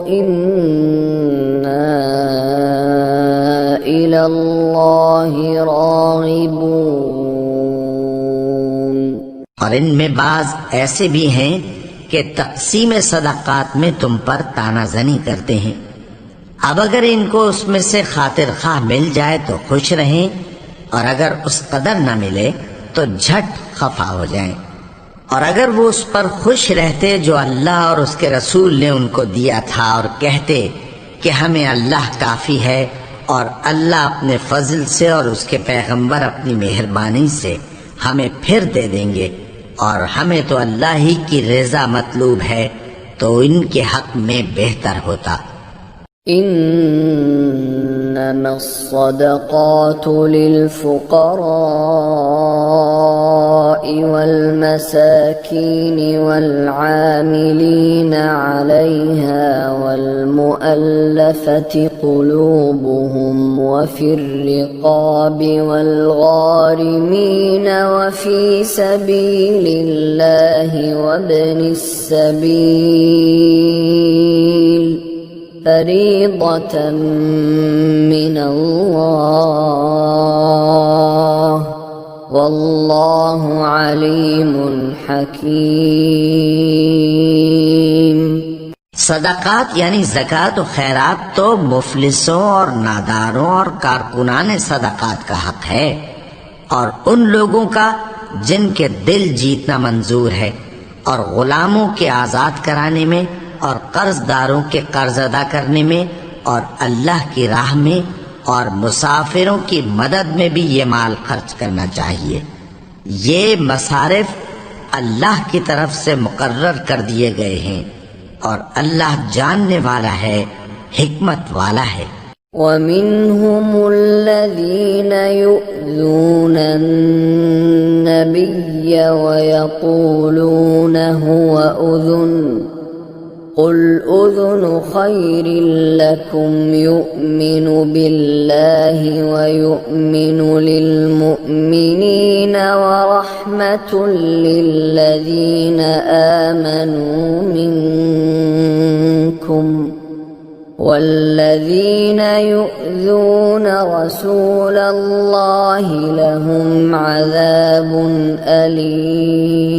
إنا إلى الله راغبون। और इनमें बाज ऐसे भी हैं कि तक़सीम सदक़ात में तुम पर तानाज़नी करते हैं। अब अगर इनको उसमें से खातिर खा मिल जाए तो खुश रहें और अगर उस कदर न मिले तो झट खफा हो जाएं। और अगर वो उस पर खुश रहते जो अल्लाह और उसके रसूल ने उनको दिया था और कहते कि हमें अल्लाह काफी है और अल्लाह अपने फजल से और उसके पैगंबर अपनी मेहरबानी से हमें फिर दे देंगे और हमें तो अल्लाह ही की रज़ा मतलूब है, तो इनके हक में बेहतर होता। إنما الصدقات للفقراء والمساكين والعاملين عليها والمؤلفة قلوبهم وفي الرقاب والغارمين وفي سبيل الله وابن السبيل فريضة من الله والله عليم حكيم। सदाकात यानी ज़कात और खैरात तो मुफलिसों और नादारों और कारकुनान सदाकात का हक है और उन लोगों का जिनके दिल जीतना मंजूर है और गुलामों के आजाद कराने में और कर्जदारों के कर्ज अदा करने में और अल्लाह की राह में और मुसाफिरों की मदद में भी ये माल खर्च करना चाहिए। ये मसारिफ अल्लाह की तरफ से मुकर्रर कर दिए गए हैं और अल्लाह जानने वाला है, हिकमत वाला है। ومنهم الذين يؤذون النبي ويقولون هو أذن قل أذن خير لكم يؤمن بالله ويؤمن للمؤمنين ورحمة للذين آمنوا منكم والذين يؤذون رسول الله لهم عذاب أليم।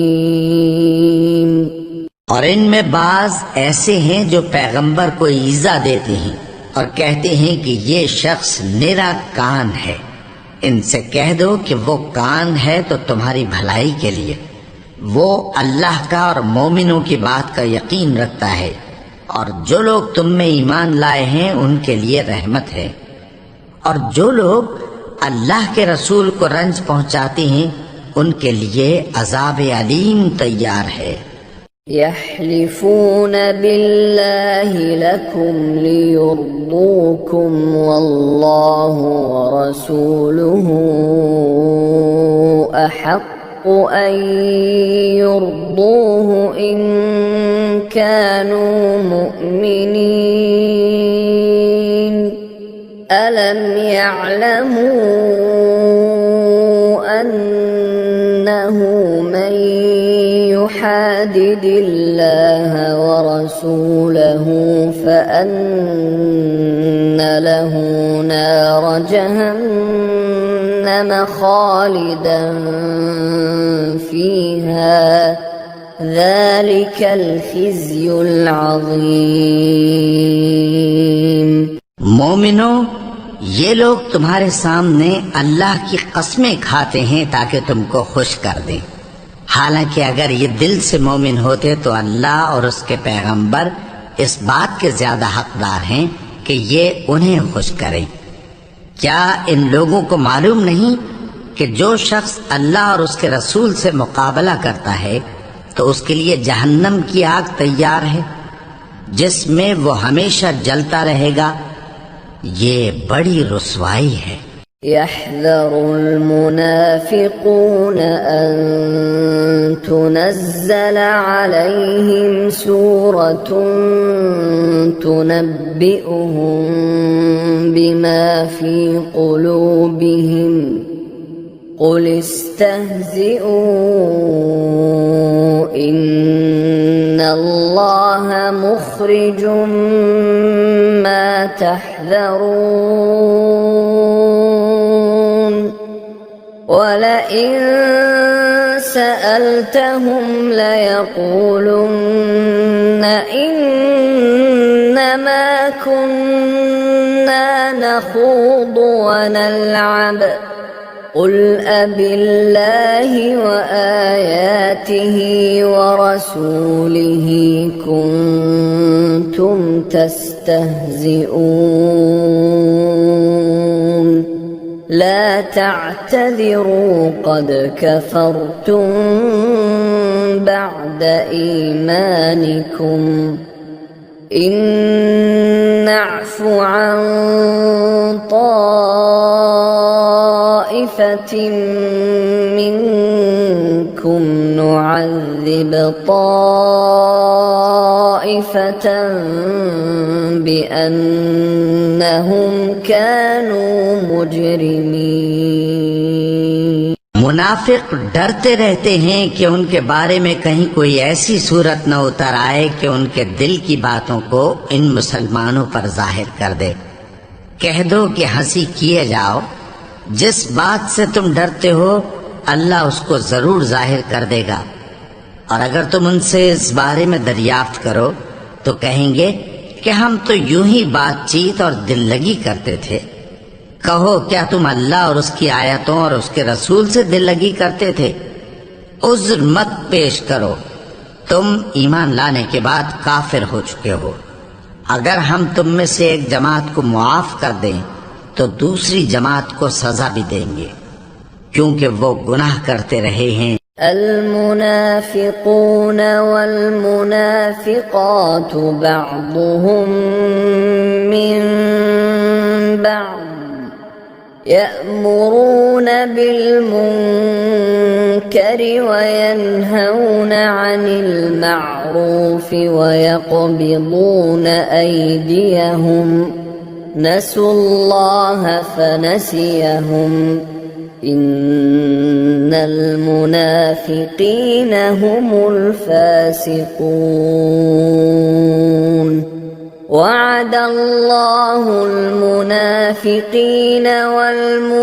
और इनमें बाज ऐसे हैं जो पैगंबर को ईजा देते हैं और कहते हैं कि ये शख्स निरा कान है। इनसे कह दो कि वो कान है तो तुम्हारी भलाई के लिए, वो अल्लाह का और मोमिनों की बात का यकीन रखता है और जो लोग तुम में ईमान लाए हैं उनके लिए रहमत है। और जो लोग अल्लाह के रसूल को रंज पहुंचाते हैं उनके लिए अजाब अलीम तैयार है। يحلفون بالله لكم ليرضوكم والله ورسوله أحق أن يرضوه إن كانوا مؤمنين ألم يعلموا أنه من يحادد الله ورسوله فأن له نار جهنم خالدا فيها ذلك الخزي العظيم। मोमिनो, ये लोग तुम्हारे सामने अल्लाह की कस्में खाते हैं ताकि तुमको खुश कर दें। हालांकि अगर ये दिल से मोमिन होते तो अल्लाह और उसके पैगंबर इस बात के ज्यादा हकदार हैं कि ये उन्हें खुश करें। क्या इन लोगों को मालूम नहीं कि जो शख्स अल्लाह और उसके रसूल से मुकाबला करता है तो उसके लिए जहन्नम की आग तैयार है जिसमें वो हमेशा जलता रहेगा। ये बड़ी रुसवाई है। يحذر المنافقون أن تنزل عليهم سورة تنبئهم بما في قلوبهم قل استهزئوا إن الله مخرج ما تحذرون ولئن سألتهم ليقولن إنما كنا نخوض ونلعب قل أبالله وآياته ورسوله كنتم تستهزئون لا تعتذروا قد كفرتم بعد إيمانكم إن نعف عن طائفة منكم نعذب طائفة بأنهم كانوا مجرمين। मुनाफिक डरते रहते हैं कि उनके बारे में कहीं कोई ऐसी सूरत न उतर आए कि उनके दिल की बातों को इन मुसलमानों पर जाहिर कर दे। कह दो कि हंसी किए जाओ, जिस बात से तुम डरते हो अल्लाह उसको जरूर जाहिर कर देगा। और अगर तुम उनसे इस बारे में दरियाफ्त करो तो कहेंगे कि हम तो यूं ही बातचीत और दिल लगी करते थे। कहो, क्या तुम अल्लाह और उसकी आयतों और उसके रसूल से दिल लगी करते थे? उज़्र मत पेश करो, तुम ईमान लाने के बाद काफिर हो चुके हो। अगर हम तुम में से एक जमात को मुआफ कर दें तो दूसरी जमात को सजा भी देंगे, क्योंकि वो गुनाह करते रहे हैं। المنافقون والمنافقات بعضهم من بعض يأمرون بالمنكر وينهون عن المعروف ويقبضون أيديهم نسوا الله فنسيهم إن المنافقين هم الفاسقون وعد الله المنافقين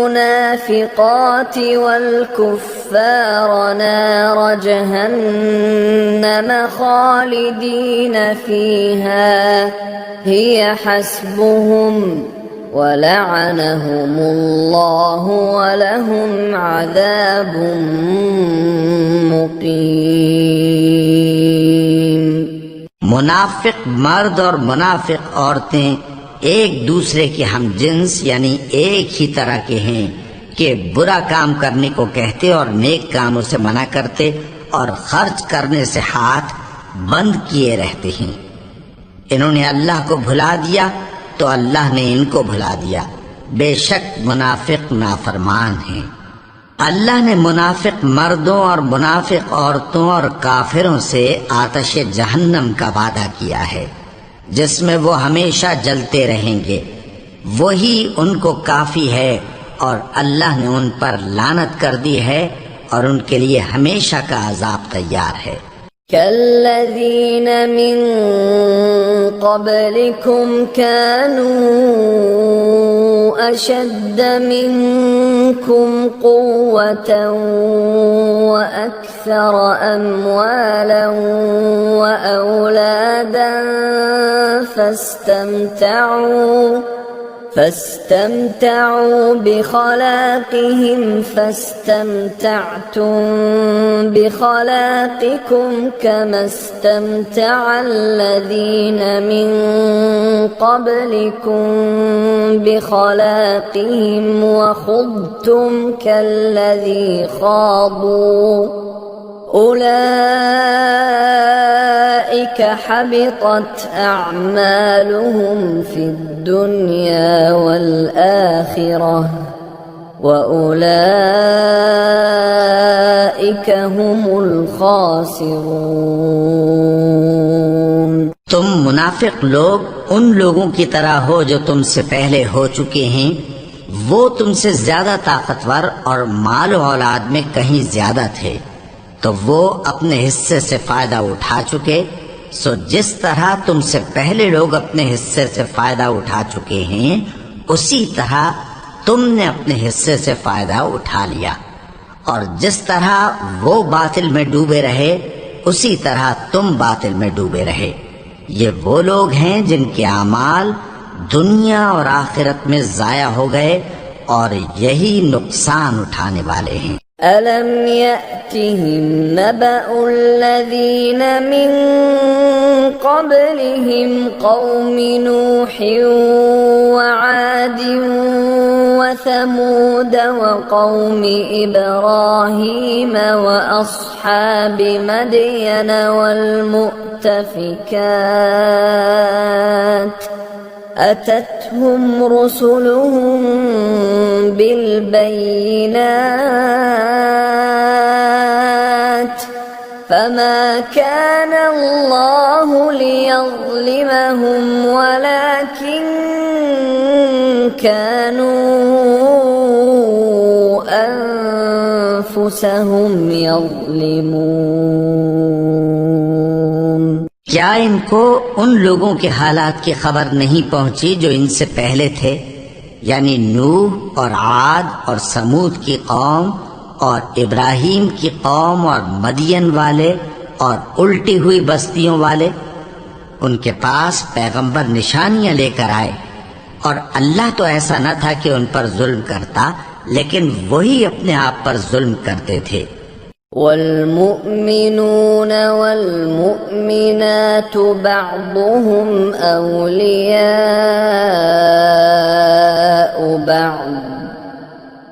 والمنافقات والكفار نار جهنم خالدين فيها هي حسبهم ولعنهم الله ولهم عذاب مقيم। मुनाफिक मर्द और मुनाफिक औरतें एक दूसरे के हम जिन्स यानी एक ही तरह के हैं कि बुरा काम करने को कहते और नेक कामों से मना करते और खर्च करने से हाथ बंद किए रहते हैं। इन्होंने अल्लाह को भुला दिया तो अल्लाह ने इनको भुला दिया। बेशक मुनाफिक नाफरमान हैं। अल्लाह ने मुनाफिक मर्दों और मुनाफिक औरतों और काफिरों से आतश जहन्नम का वादा किया है जिसमें वो हमेशा जलते रहेंगे। वही उनको काफी है और अल्लाह ने उन पर लानत कर दी है और उनके लिए हमेशा का अजाब तैयार है। كالذين من قبلكم كانوا أشد منكم قوة وأكثر أموالا وأولادا فاستمتعوا بخلاقهم فاستمتعتم بخلاقكم كما استمتع الذين من قبلكم بخلاقهم وخضتم كالذي خاضوا أولئك حبطت أعمالهم في الدنيا والآخرة وأولئك هم الخاسرون। तुम मुनाफिक लोग उन लोगों की तरह हो जो तुमसे पहले हो चुके हैं। वो तुमसे ज्यादा ताकतवर और माल औलाद में कहीं ज्यादा थे, तो वो अपने हिस्से से फायदा उठा चुके। सो जिस तरह तुमसे पहले लोग अपने हिस्से से फायदा उठा चुके हैं, उसी तरह तुमने अपने हिस्से से फायदा उठा लिया। और जिस तरह वो बातिल में डूबे रहे, उसी तरह तुम बातिल में डूबे रहे। ये वो लोग हैं जिनके अमाल दुनिया और आखिरत में जाया हो गए, और यही नुकसान उठाने वाले हैं। ألم يأتهم نبأ الذين من قبلهم قوم نوح وعاد وثمود وقوم إبراهيم وأصحاب مدين والمؤتفكات أتتهم رسلهم بالبينات فما كان الله ليظلمهم ولكن كانوا أنفسهم يظلمون। क्या इनको उन लोगों के हालात की खबर नहीं पहुंची जो इनसे पहले थे, यानी नूह और आद और समूद की कौम और इब्राहीम की कौम और मदियन वाले और उल्टी हुई बस्तियों वाले। उनके पास पैगंबर निशानियां लेकर आए, और अल्लाह तो ऐसा न था कि उन पर जुल्म करता, लेकिन वही अपने आप पर जुल्म करते थे। والمؤمنون والمؤمنات بعضهم أولياء بعض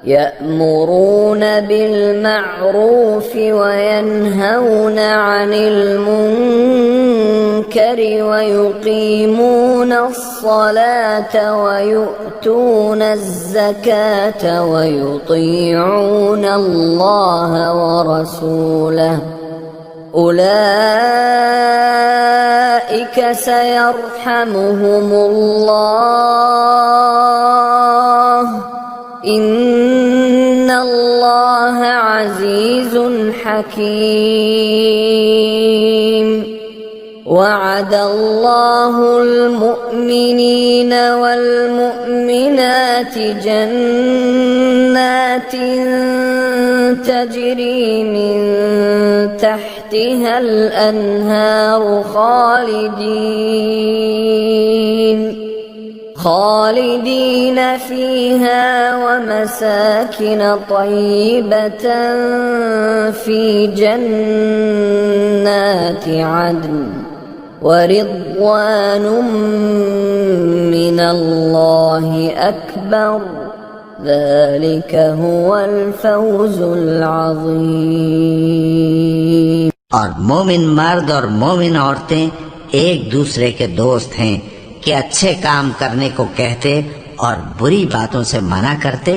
يأمرون بالمعروف وينهون عن المنكر ويقيمون الصلاة ويؤتون الزكاة ويطيعون الله ورسوله أولئك سيرحمهم الله إن الله عزيز حكيم। وعد الله المؤمنين والمؤمنات جنات تجري من تحتها الأنهار خالدين فيها ومساكن طيبة في جنات عدن ورضوان من الله أكبر ذلك هو الفوز العظيم। और मोमिन मर्द और मोमिन औरतें एक दूसरे के दोस्त हैं कि अच्छे काम करने को कहते और बुरी बातों से मना करते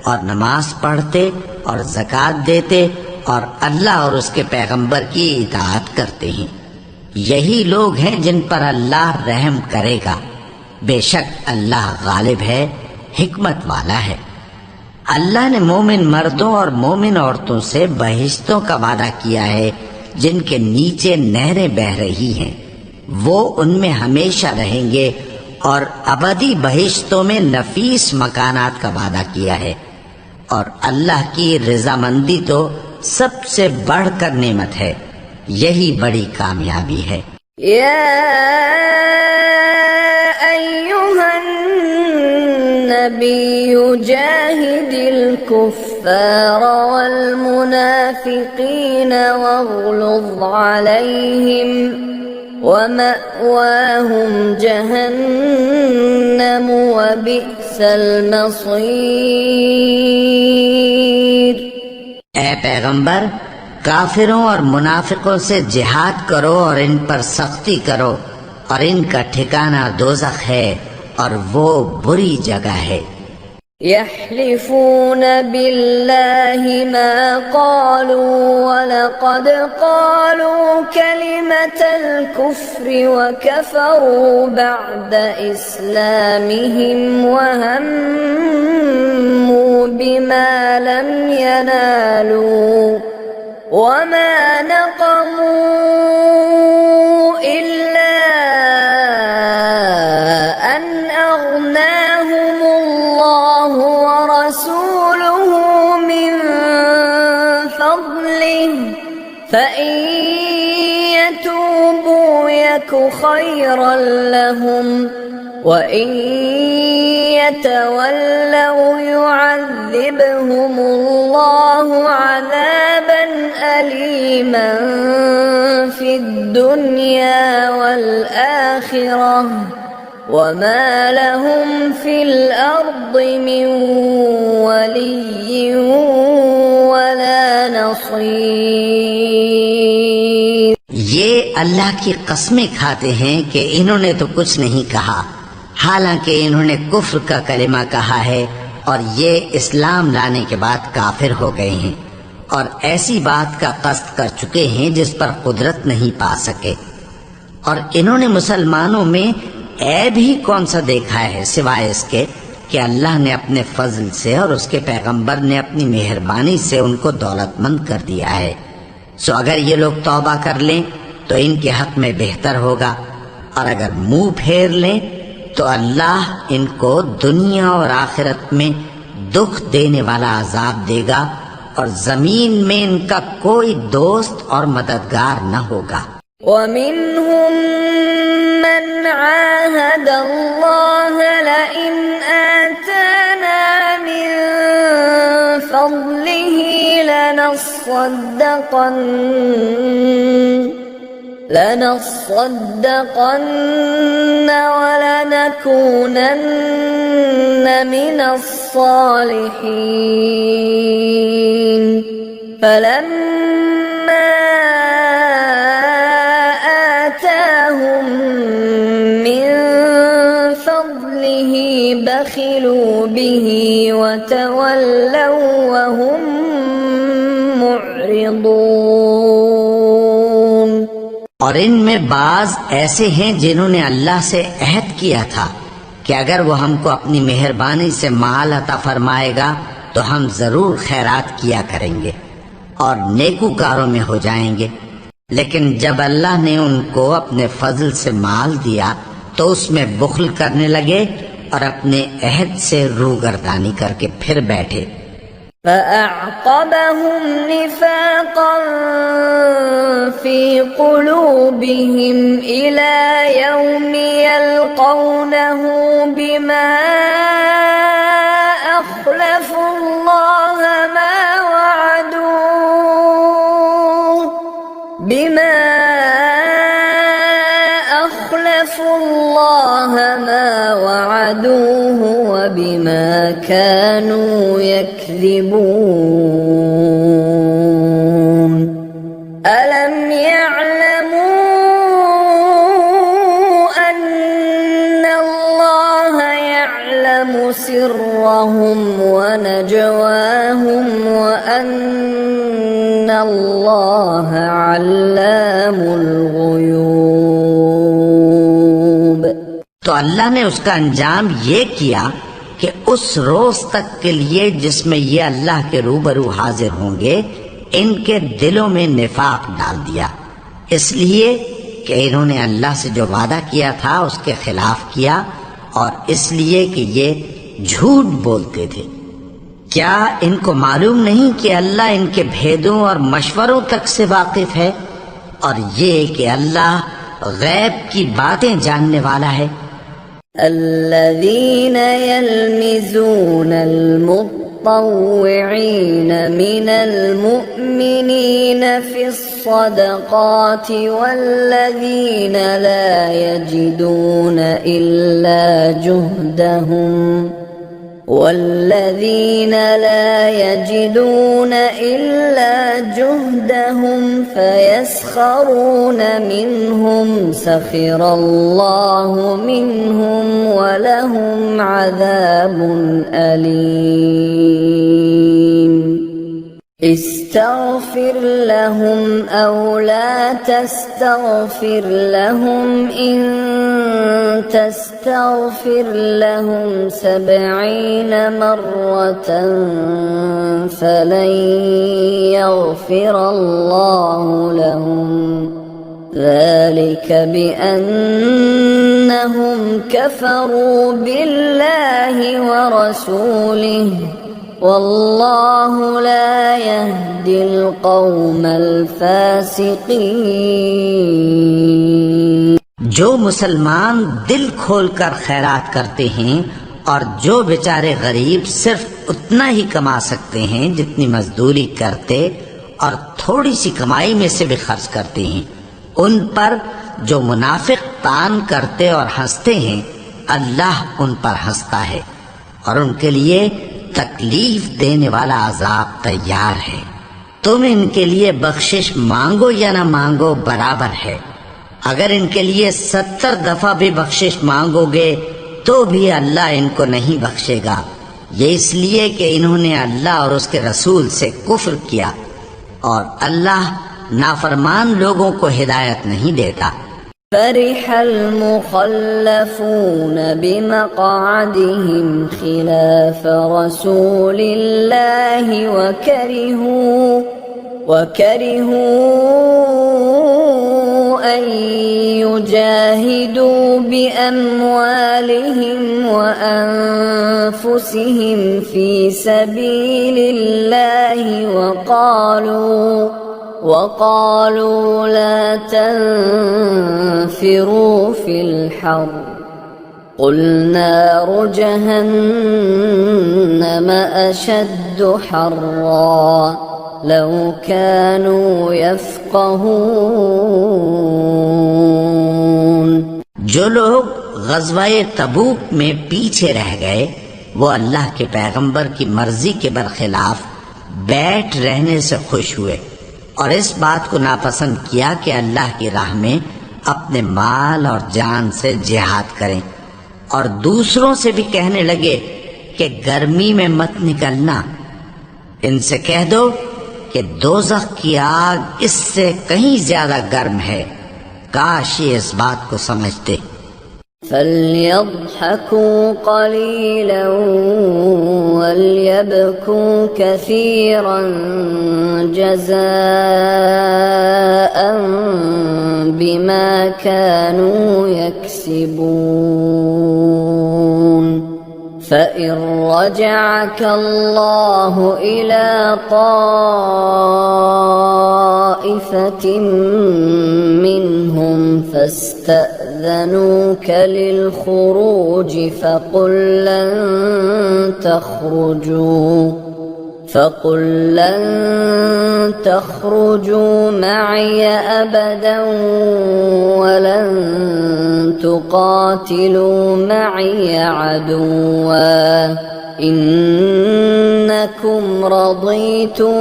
और नमाज पढ़ते और ज़कात देते और अल्लाह और उसके पैगंबर की इताअत करते हैं। यही लोग हैं जिन पर अल्लाह रहम करेगा। बेशक अल्लाह गालिब है, हिकमत वाला है। अल्लाह ने मोमिन मर्दों और मोमिन औरतों से बहिश्तों का वादा किया है जिनके नीचे नहरें बह रही हैं, वो उनमें हमेशा रहेंगे और अबदी बहिश्तों में नफीस मकानात का वादा किया है। और अल्लाह की रजामंदी तो सबसे बढ़कर नेमत है, यही बड़ी कामयाबी है। नबिय्यु जाहिदिल कुफ्फार वल मुनाफिकीन वग़्लुज़ अलैहिम वमअवाहुम जहन्नम वबिअसल मसीर। ए पैगंबर, काफिरों और मुनाफिकों से जिहाद करो और इन पर सख्ती करो, और इनका ठिकाना दोज़ख है और वो बुरी जगह है। यहलिफून बिल्लाहि मा क़ालू वलक़द क़ालू कलिमतल कुफ्रि वकफ़रू बअद इस्लामिहिम वहम्मू बिमा लम यनालू वमा नक़मू इल्ला अन अग़नाहुमुल्लाहु वरसूलुहु मिन फ़ज़लिहि फ़इन यतूबू यकु ख़ैरन लहुम वइन यतवल्लव युअज़्ज़िबहुमुल्लाहु अज़ाबन अलीमन फ़िद्दुन्या वल आखिरह वमा लहुम फ़िल अर्दि मिन वलिय्यिन वला नसीर। ये अल्लाह की कसमें खाते हैं कि इन्होंने तो कुछ नहीं कहा, हालांकि इन्होंने कुफ्र का कलिमा कहा है और ये इस्लाम लाने के बाद काफिर हो गए हैं और ऐसी बात का कस्द कर चुके हैं जिस पर कुदरत नहीं पा सके। और इन्होंने मुसलमानों में ऐब ही कौन सा देखा है सिवाय इसके कि अल्लाह ने अपने फजल से और उसके पैगंबर ने अपनी मेहरबानी से उनको दौलतमंद कर दिया है। सो अगर ये लोग तौबा कर लें तो इनके हक में बेहतर होगा, और अगर मुंह फेर लें तो अल्लाह इनको दुनिया और आखिरत में दुख देने वाला अजाब देगा और जमीन में इनका कोई दोस्त और मददगार न होगा। वमिन्हुम मन आहदल्लाह लइन आताना मिन फज़लिही लनصدقن वलनकूनन्न मिनस्सालिहीन फलम्मा आताहुम मिन फज़लिही बखिलू बिही वतवल्लव वहुम मुअरिदून। और इनमें बाज ऐसे हैं जिन्होंने अल्लाह से अहद किया था कि अगर वो हमको अपनी मेहरबानी से माल अता फरमाएगा तो हम जरूर खैरात किया करेंगे और नेकूकारों में हो जाएंगे। लेकिन जब अल्लाह ने उनको अपने फजल से माल दिया तो उसमें बुख्ल करने लगे और अपने अहद से रूगर्दानी करके फिर बैठे। فأعقبهم نفاقا في قلوبهم إلى يوم يلقونه بما أخلفوا الله ما وعدوه وبما كانوا يكذبون ألم يعلموا أن الله يعلم سرهم ونجواهم وأن الله علام الغيوب। तो अल्लाह ने उसका अंजाम ये किया कि उस रोज तक के लिए जिसमें ये अल्लाह के रूबरू हाजिर होंगे, इनके दिलों में निफाक डाल दिया, इसलिए कि इन्होंने अल्लाह से जो वादा किया था उसके खिलाफ किया और इसलिए कि ये झूठ बोलते थे। क्या इनको मालूम नहीं कि अल्लाह इनके भेदों और मशवरों तक से वाकिफ है और ये कि अल्लाह गैब की बातें जानने वाला है। الذين يلمزون المطوعين من المؤمنين في الصدقات والذين لا يجدون إلا جهدهم فيسخرون منهم سخر الله منهم ولهم عذاب أليم استغفر لهم أو لا تستغفر لهم إن تستغفر لهم 70 مرة فلن يغفر الله لهم ذلك بأنهم كفروا بالله ورسوله والله لا يهدي القوم الفاسقين। जो मुसलमान दिल खोलकर खैरात करते हैं और जो बेचारे गरीब सिर्फ उतना ही कमा सकते हैं जितनी मजदूरी करते और थोड़ी सी कमाई में से भी खर्च करते हैं, उन पर जो मुनाफिक तान करते और हंसते हैं, अल्लाह उन पर हंसता है और उनके लिए तकलीफ देने वाला अजाब तैयार है। तुम इनके लिए बख्शिश मांगो या ना मांगो बराबर है। अगर इनके लिए 70 दफा भी बख्शिश मांगोगे तो भी अल्लाह इनको नहीं बख्शेगा। ये इसलिए कि इन्होंने अल्लाह और उसके रसूल से कुफ्र किया और अल्लाह नाफरमान लोगों को हिदायत नहीं देता। فرح المخلفون بمقعدهم خلاف رسول الله وكرهوا أن يجاهدوا بأموالهم وأنفسهم في سبيل الله وقالوا لا تنفروا في الحر قل نار جهنم أشد حرا لو كانوا يفقهون। जो लोग गज़वाए तबूक में पीछे रह गए वो अल्लाह के पैगंबर की मर्जी के बरखिलाफ बैठ रहने से खुश हुए और इस बात को नापसंद किया कि अल्लाह की राह में अपने माल और जान से जिहाद करें और दूसरों से भी कहने लगे कि गर्मी में मत निकलना। इनसे कह दो कि दोज़ख की आग इससे कहीं ज्यादा गर्म है, काश ये इस बात को समझते। فليضحكوا قليلا وليبكوا كثيرا جزاء بما كانوا يكسبون فإن رجعك الله إلى طائفة منهم فاستأذنوك للخروج فقل لن تخرجوا معي أبدا ولن تقاتلوا معي عدوا إنكم رضيتم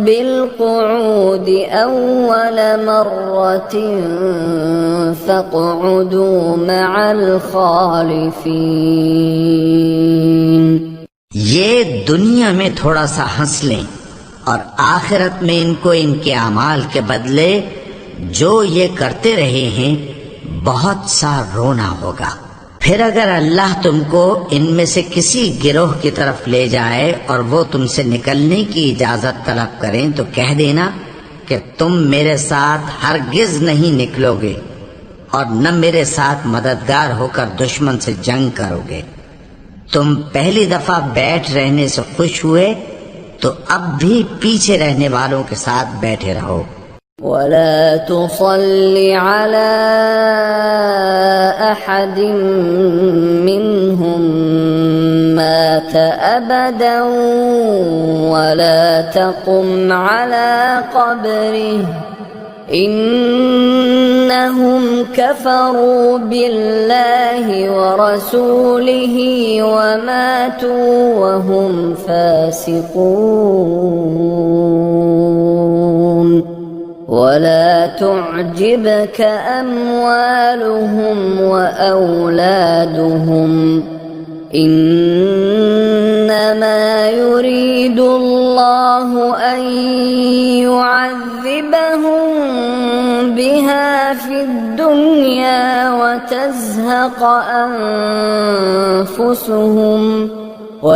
بالقعود أول مرة فاقعدوا مع الخالفين। ये दुनिया में थोड़ा सा हंस लें और आखिरत में इनको इनके अमाल के बदले जो ये करते रहे हैं बहुत सा रोना होगा। फिर अगर अल्लाह तुमको इनमें से किसी गिरोह की तरफ ले जाए और वो तुमसे निकलने की इजाजत तलब करें तो कह देना कि तुम मेरे साथ हरगिज नहीं निकलोगे और न मेरे साथ मददगार होकर दुश्मन से जंग करोगे। तुम पहली दफा बैठ रहने से खुश हुए तो अब भी पीछे रहने वालों के साथ बैठे रहो। वला तुसल्ली अला अहदिम मिनहुम मात अबदन वला तक़ुम अला क़ब्रिहि इन्नहुम कफ़रू बिल्लाहि व रसूलिहि व मातू व हुम फ़ासिक़ून वला तुअजिबक अम्वालुहुम व औलादुहुम इन्नमा युरीदुल्लाहु अन युअज़्ज़िबहुम बिहा फ़िद्दुन्या व तज़हक़ अन्फुसुहुम व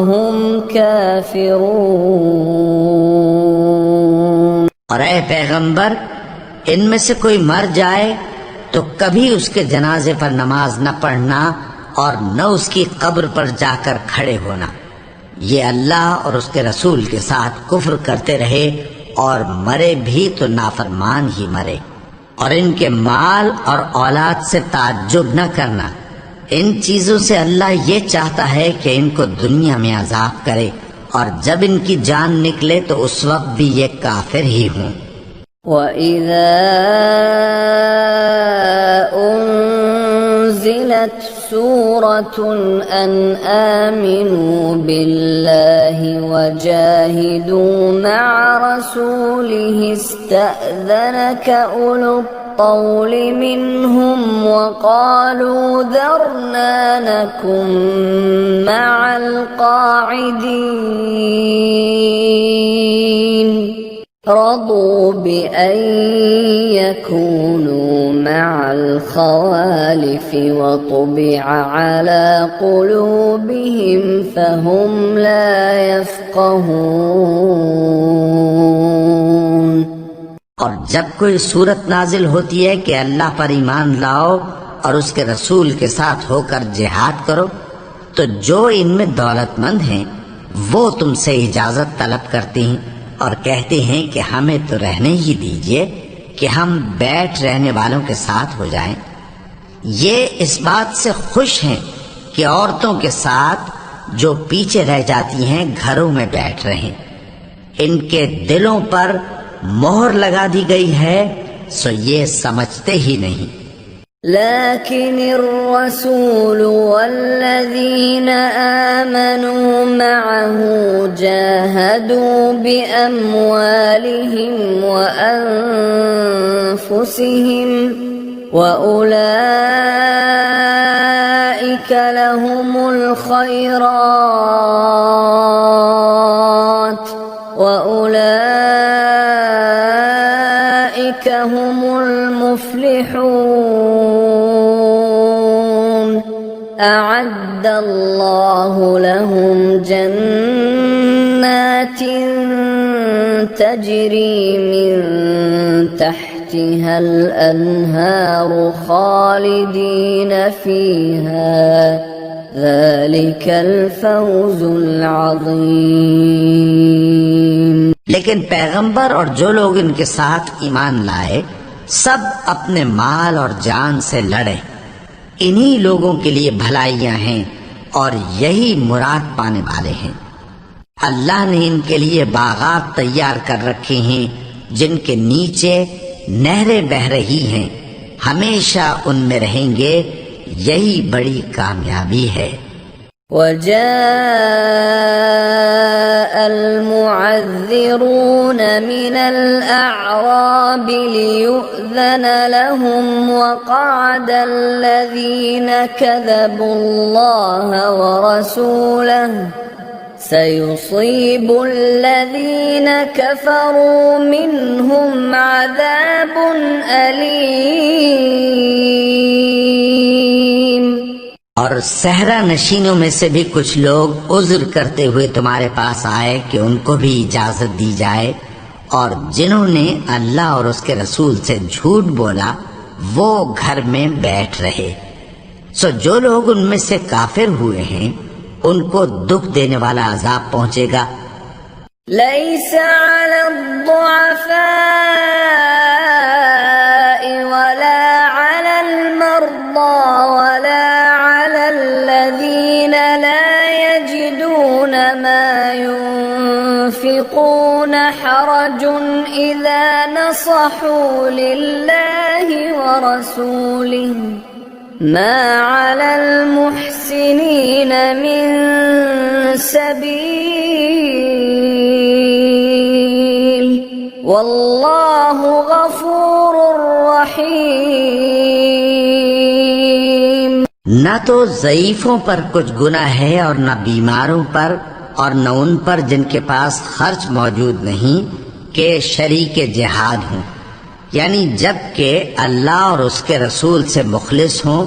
हुम काफ़िरून। और ऐ पैगंबर, इनमें से कोई मर जाए तो कभी उसके जनाजे पर नमाज न पढ़ना और न उसकी कब्र पर जाकर खड़े होना। ये अल्लाह और उसके रसूल के साथ कुफ्र करते रहे और मरे भी तो नाफरमान ही मरे। और इनके माल और औलाद से ताज्जुब न करना। इन चीजों से अल्लाह ये चाहता है कि इनको दुनिया में अजाब करे और जब इनकी जान निकले तो उस वक्त भी ये काफिर ही हों। वइज़ा उन्ज़िलत सूरतुन अन आमिनू बिल्लाहि वजाहिदू मअ रसूलिहि इस्तअज़नक उलुत तौली मिनहुम वक़ालू ज़रना नकुन मअल क़ाዒदीन रदू बिअन यकूनू मअल ख़वालिफ़ि वतुबिअ अला क़ुलूबिहिम फ़हुम ला यफ़क़हून। और जब कोई सूरत नाजिल होती है कि अल्लाह पर ईमान लाओ और उसके रसूल के साथ होकर जिहाद करो, तो जो इनमें दौलतमंद हैं वो तुमसे इजाजत तलब करते हैं और कहते हैं कि हमें तो रहने ही दीजिए कि हम बैठ रहने वालों के साथ हो जाएं। ये इस बात से खुश हैं कि औरतों के साथ जो पीछे रह जाती हैं घरों में बैठ रहे। इनके दिलों पर मोहर लगा दी गई है, सो ये समझते ही नहीं। लाकिनिर रसूलु वल्लज़ीना आमनू मअहू जाहदू बिअम्वालिहिम व अनफुसिहिम व उलाइका लहुमुल खैरात व उलाइका हुमुल मुफ्लिहून। अअद्दल्लाहु लहुम जन्नातिन तजरी मिन तहतिहल अन्हारु खालिदीन फीहा ज़ालिकल फौज़ुल अज़ीम। लेकिन पैगंबर और जो लोग इनके साथ ईमान लाए सब अपने माल और जान से लड़े। इन्हीं लोगों के लिए भलाइयां हैं और यही मुराद पाने वाले हैं। अल्लाह ने इनके लिए बागात तैयार कर रखे हैं जिनके नीचे नहरें बह रही हैं, हमेशा उनमें रहेंगे। यही बड़ी कामयाबी है। वजाअल मुअज़्ज़िरून मिनल अअराब लियुअज़्ज़न लहुम वक़अदल लज़ीना कज़बुल्लाह व रसूलहु سيصيب الذين كفروا منهم عذاب أليم। और सहरा नशीनों में से भी कुछ लोग उज़्र करते हुए तुम्हारे पास आए कि उनको भी इजाजत दी जाए, और जिन्होंने अल्लाह और उसके रसूल से झूठ बोला वो घर में बैठ रहे। सो जो लोग उनमें से काफिर हुए हैं उनको दुख देने वाला अजाब पहुंचेगा। ليس على الضعفاء ولا على المرضى ولا على الذين لا يجدون ما ينفقون حرج إذا نصحوا لله ورسوله ما على المحسنين من سبيل والله غفور رحيم। न तो ज़ईफों पर कुछ गुनाह है और न बीमारों पर और न उन पर जिनके पास खर्च मौजूद नहीं कि शरीके जिहाद हों, यानी जबकि अल्लाह और उसके रसूल से मुखलिस हों।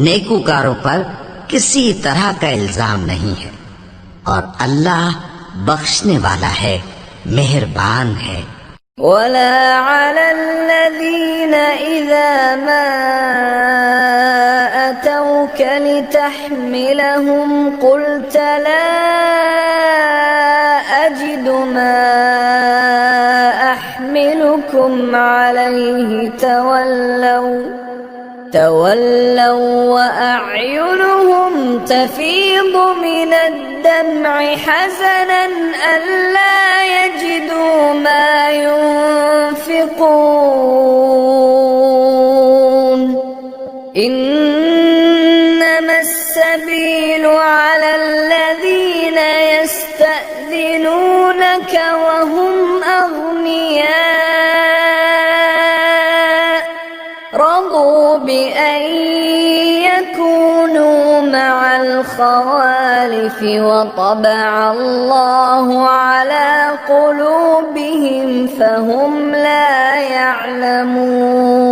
नेकूकारों पर किसी तरह का इल्जाम नहीं है और अल्लाह बख्शने वाला है, मेहरबान है। ولا على الذين إذا ما أتوك لتحملهم قلت لا أجد ما أحملكم عليه تولوا وأعينهم تفيض من الدمع حزنا ألا يجدوا ما ينفقون إنما السبيل على الذين يستأذنونك وهم أغنياء رضوا بأن يكونوا مع الخوالف وطبع الله على قلوبهم فهم لا يعلمون।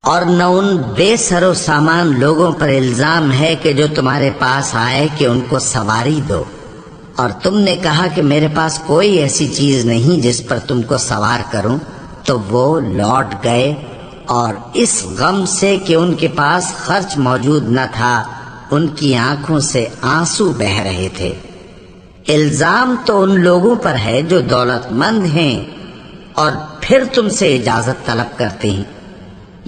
और न उन बेसरो सामान लोगों पर इल्जाम है कि जो तुम्हारे पास आए कि उनको सवारी दो, और तुमने कहा कि मेरे पास कोई ऐसी चीज नहीं जिस पर तुमको सवार करूं, तो वो लौट गए और इस गम से कि उनके पास खर्च मौजूद न था उनकी आंखों से आंसू बह रहे थे। इल्जाम तो उन लोगों पर है जो दौलतमंद हैं और फिर तुमसे इजाजत तलब करते हैं,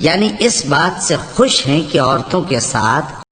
यानी इस बात से खुश हैं कि औरतों के साथ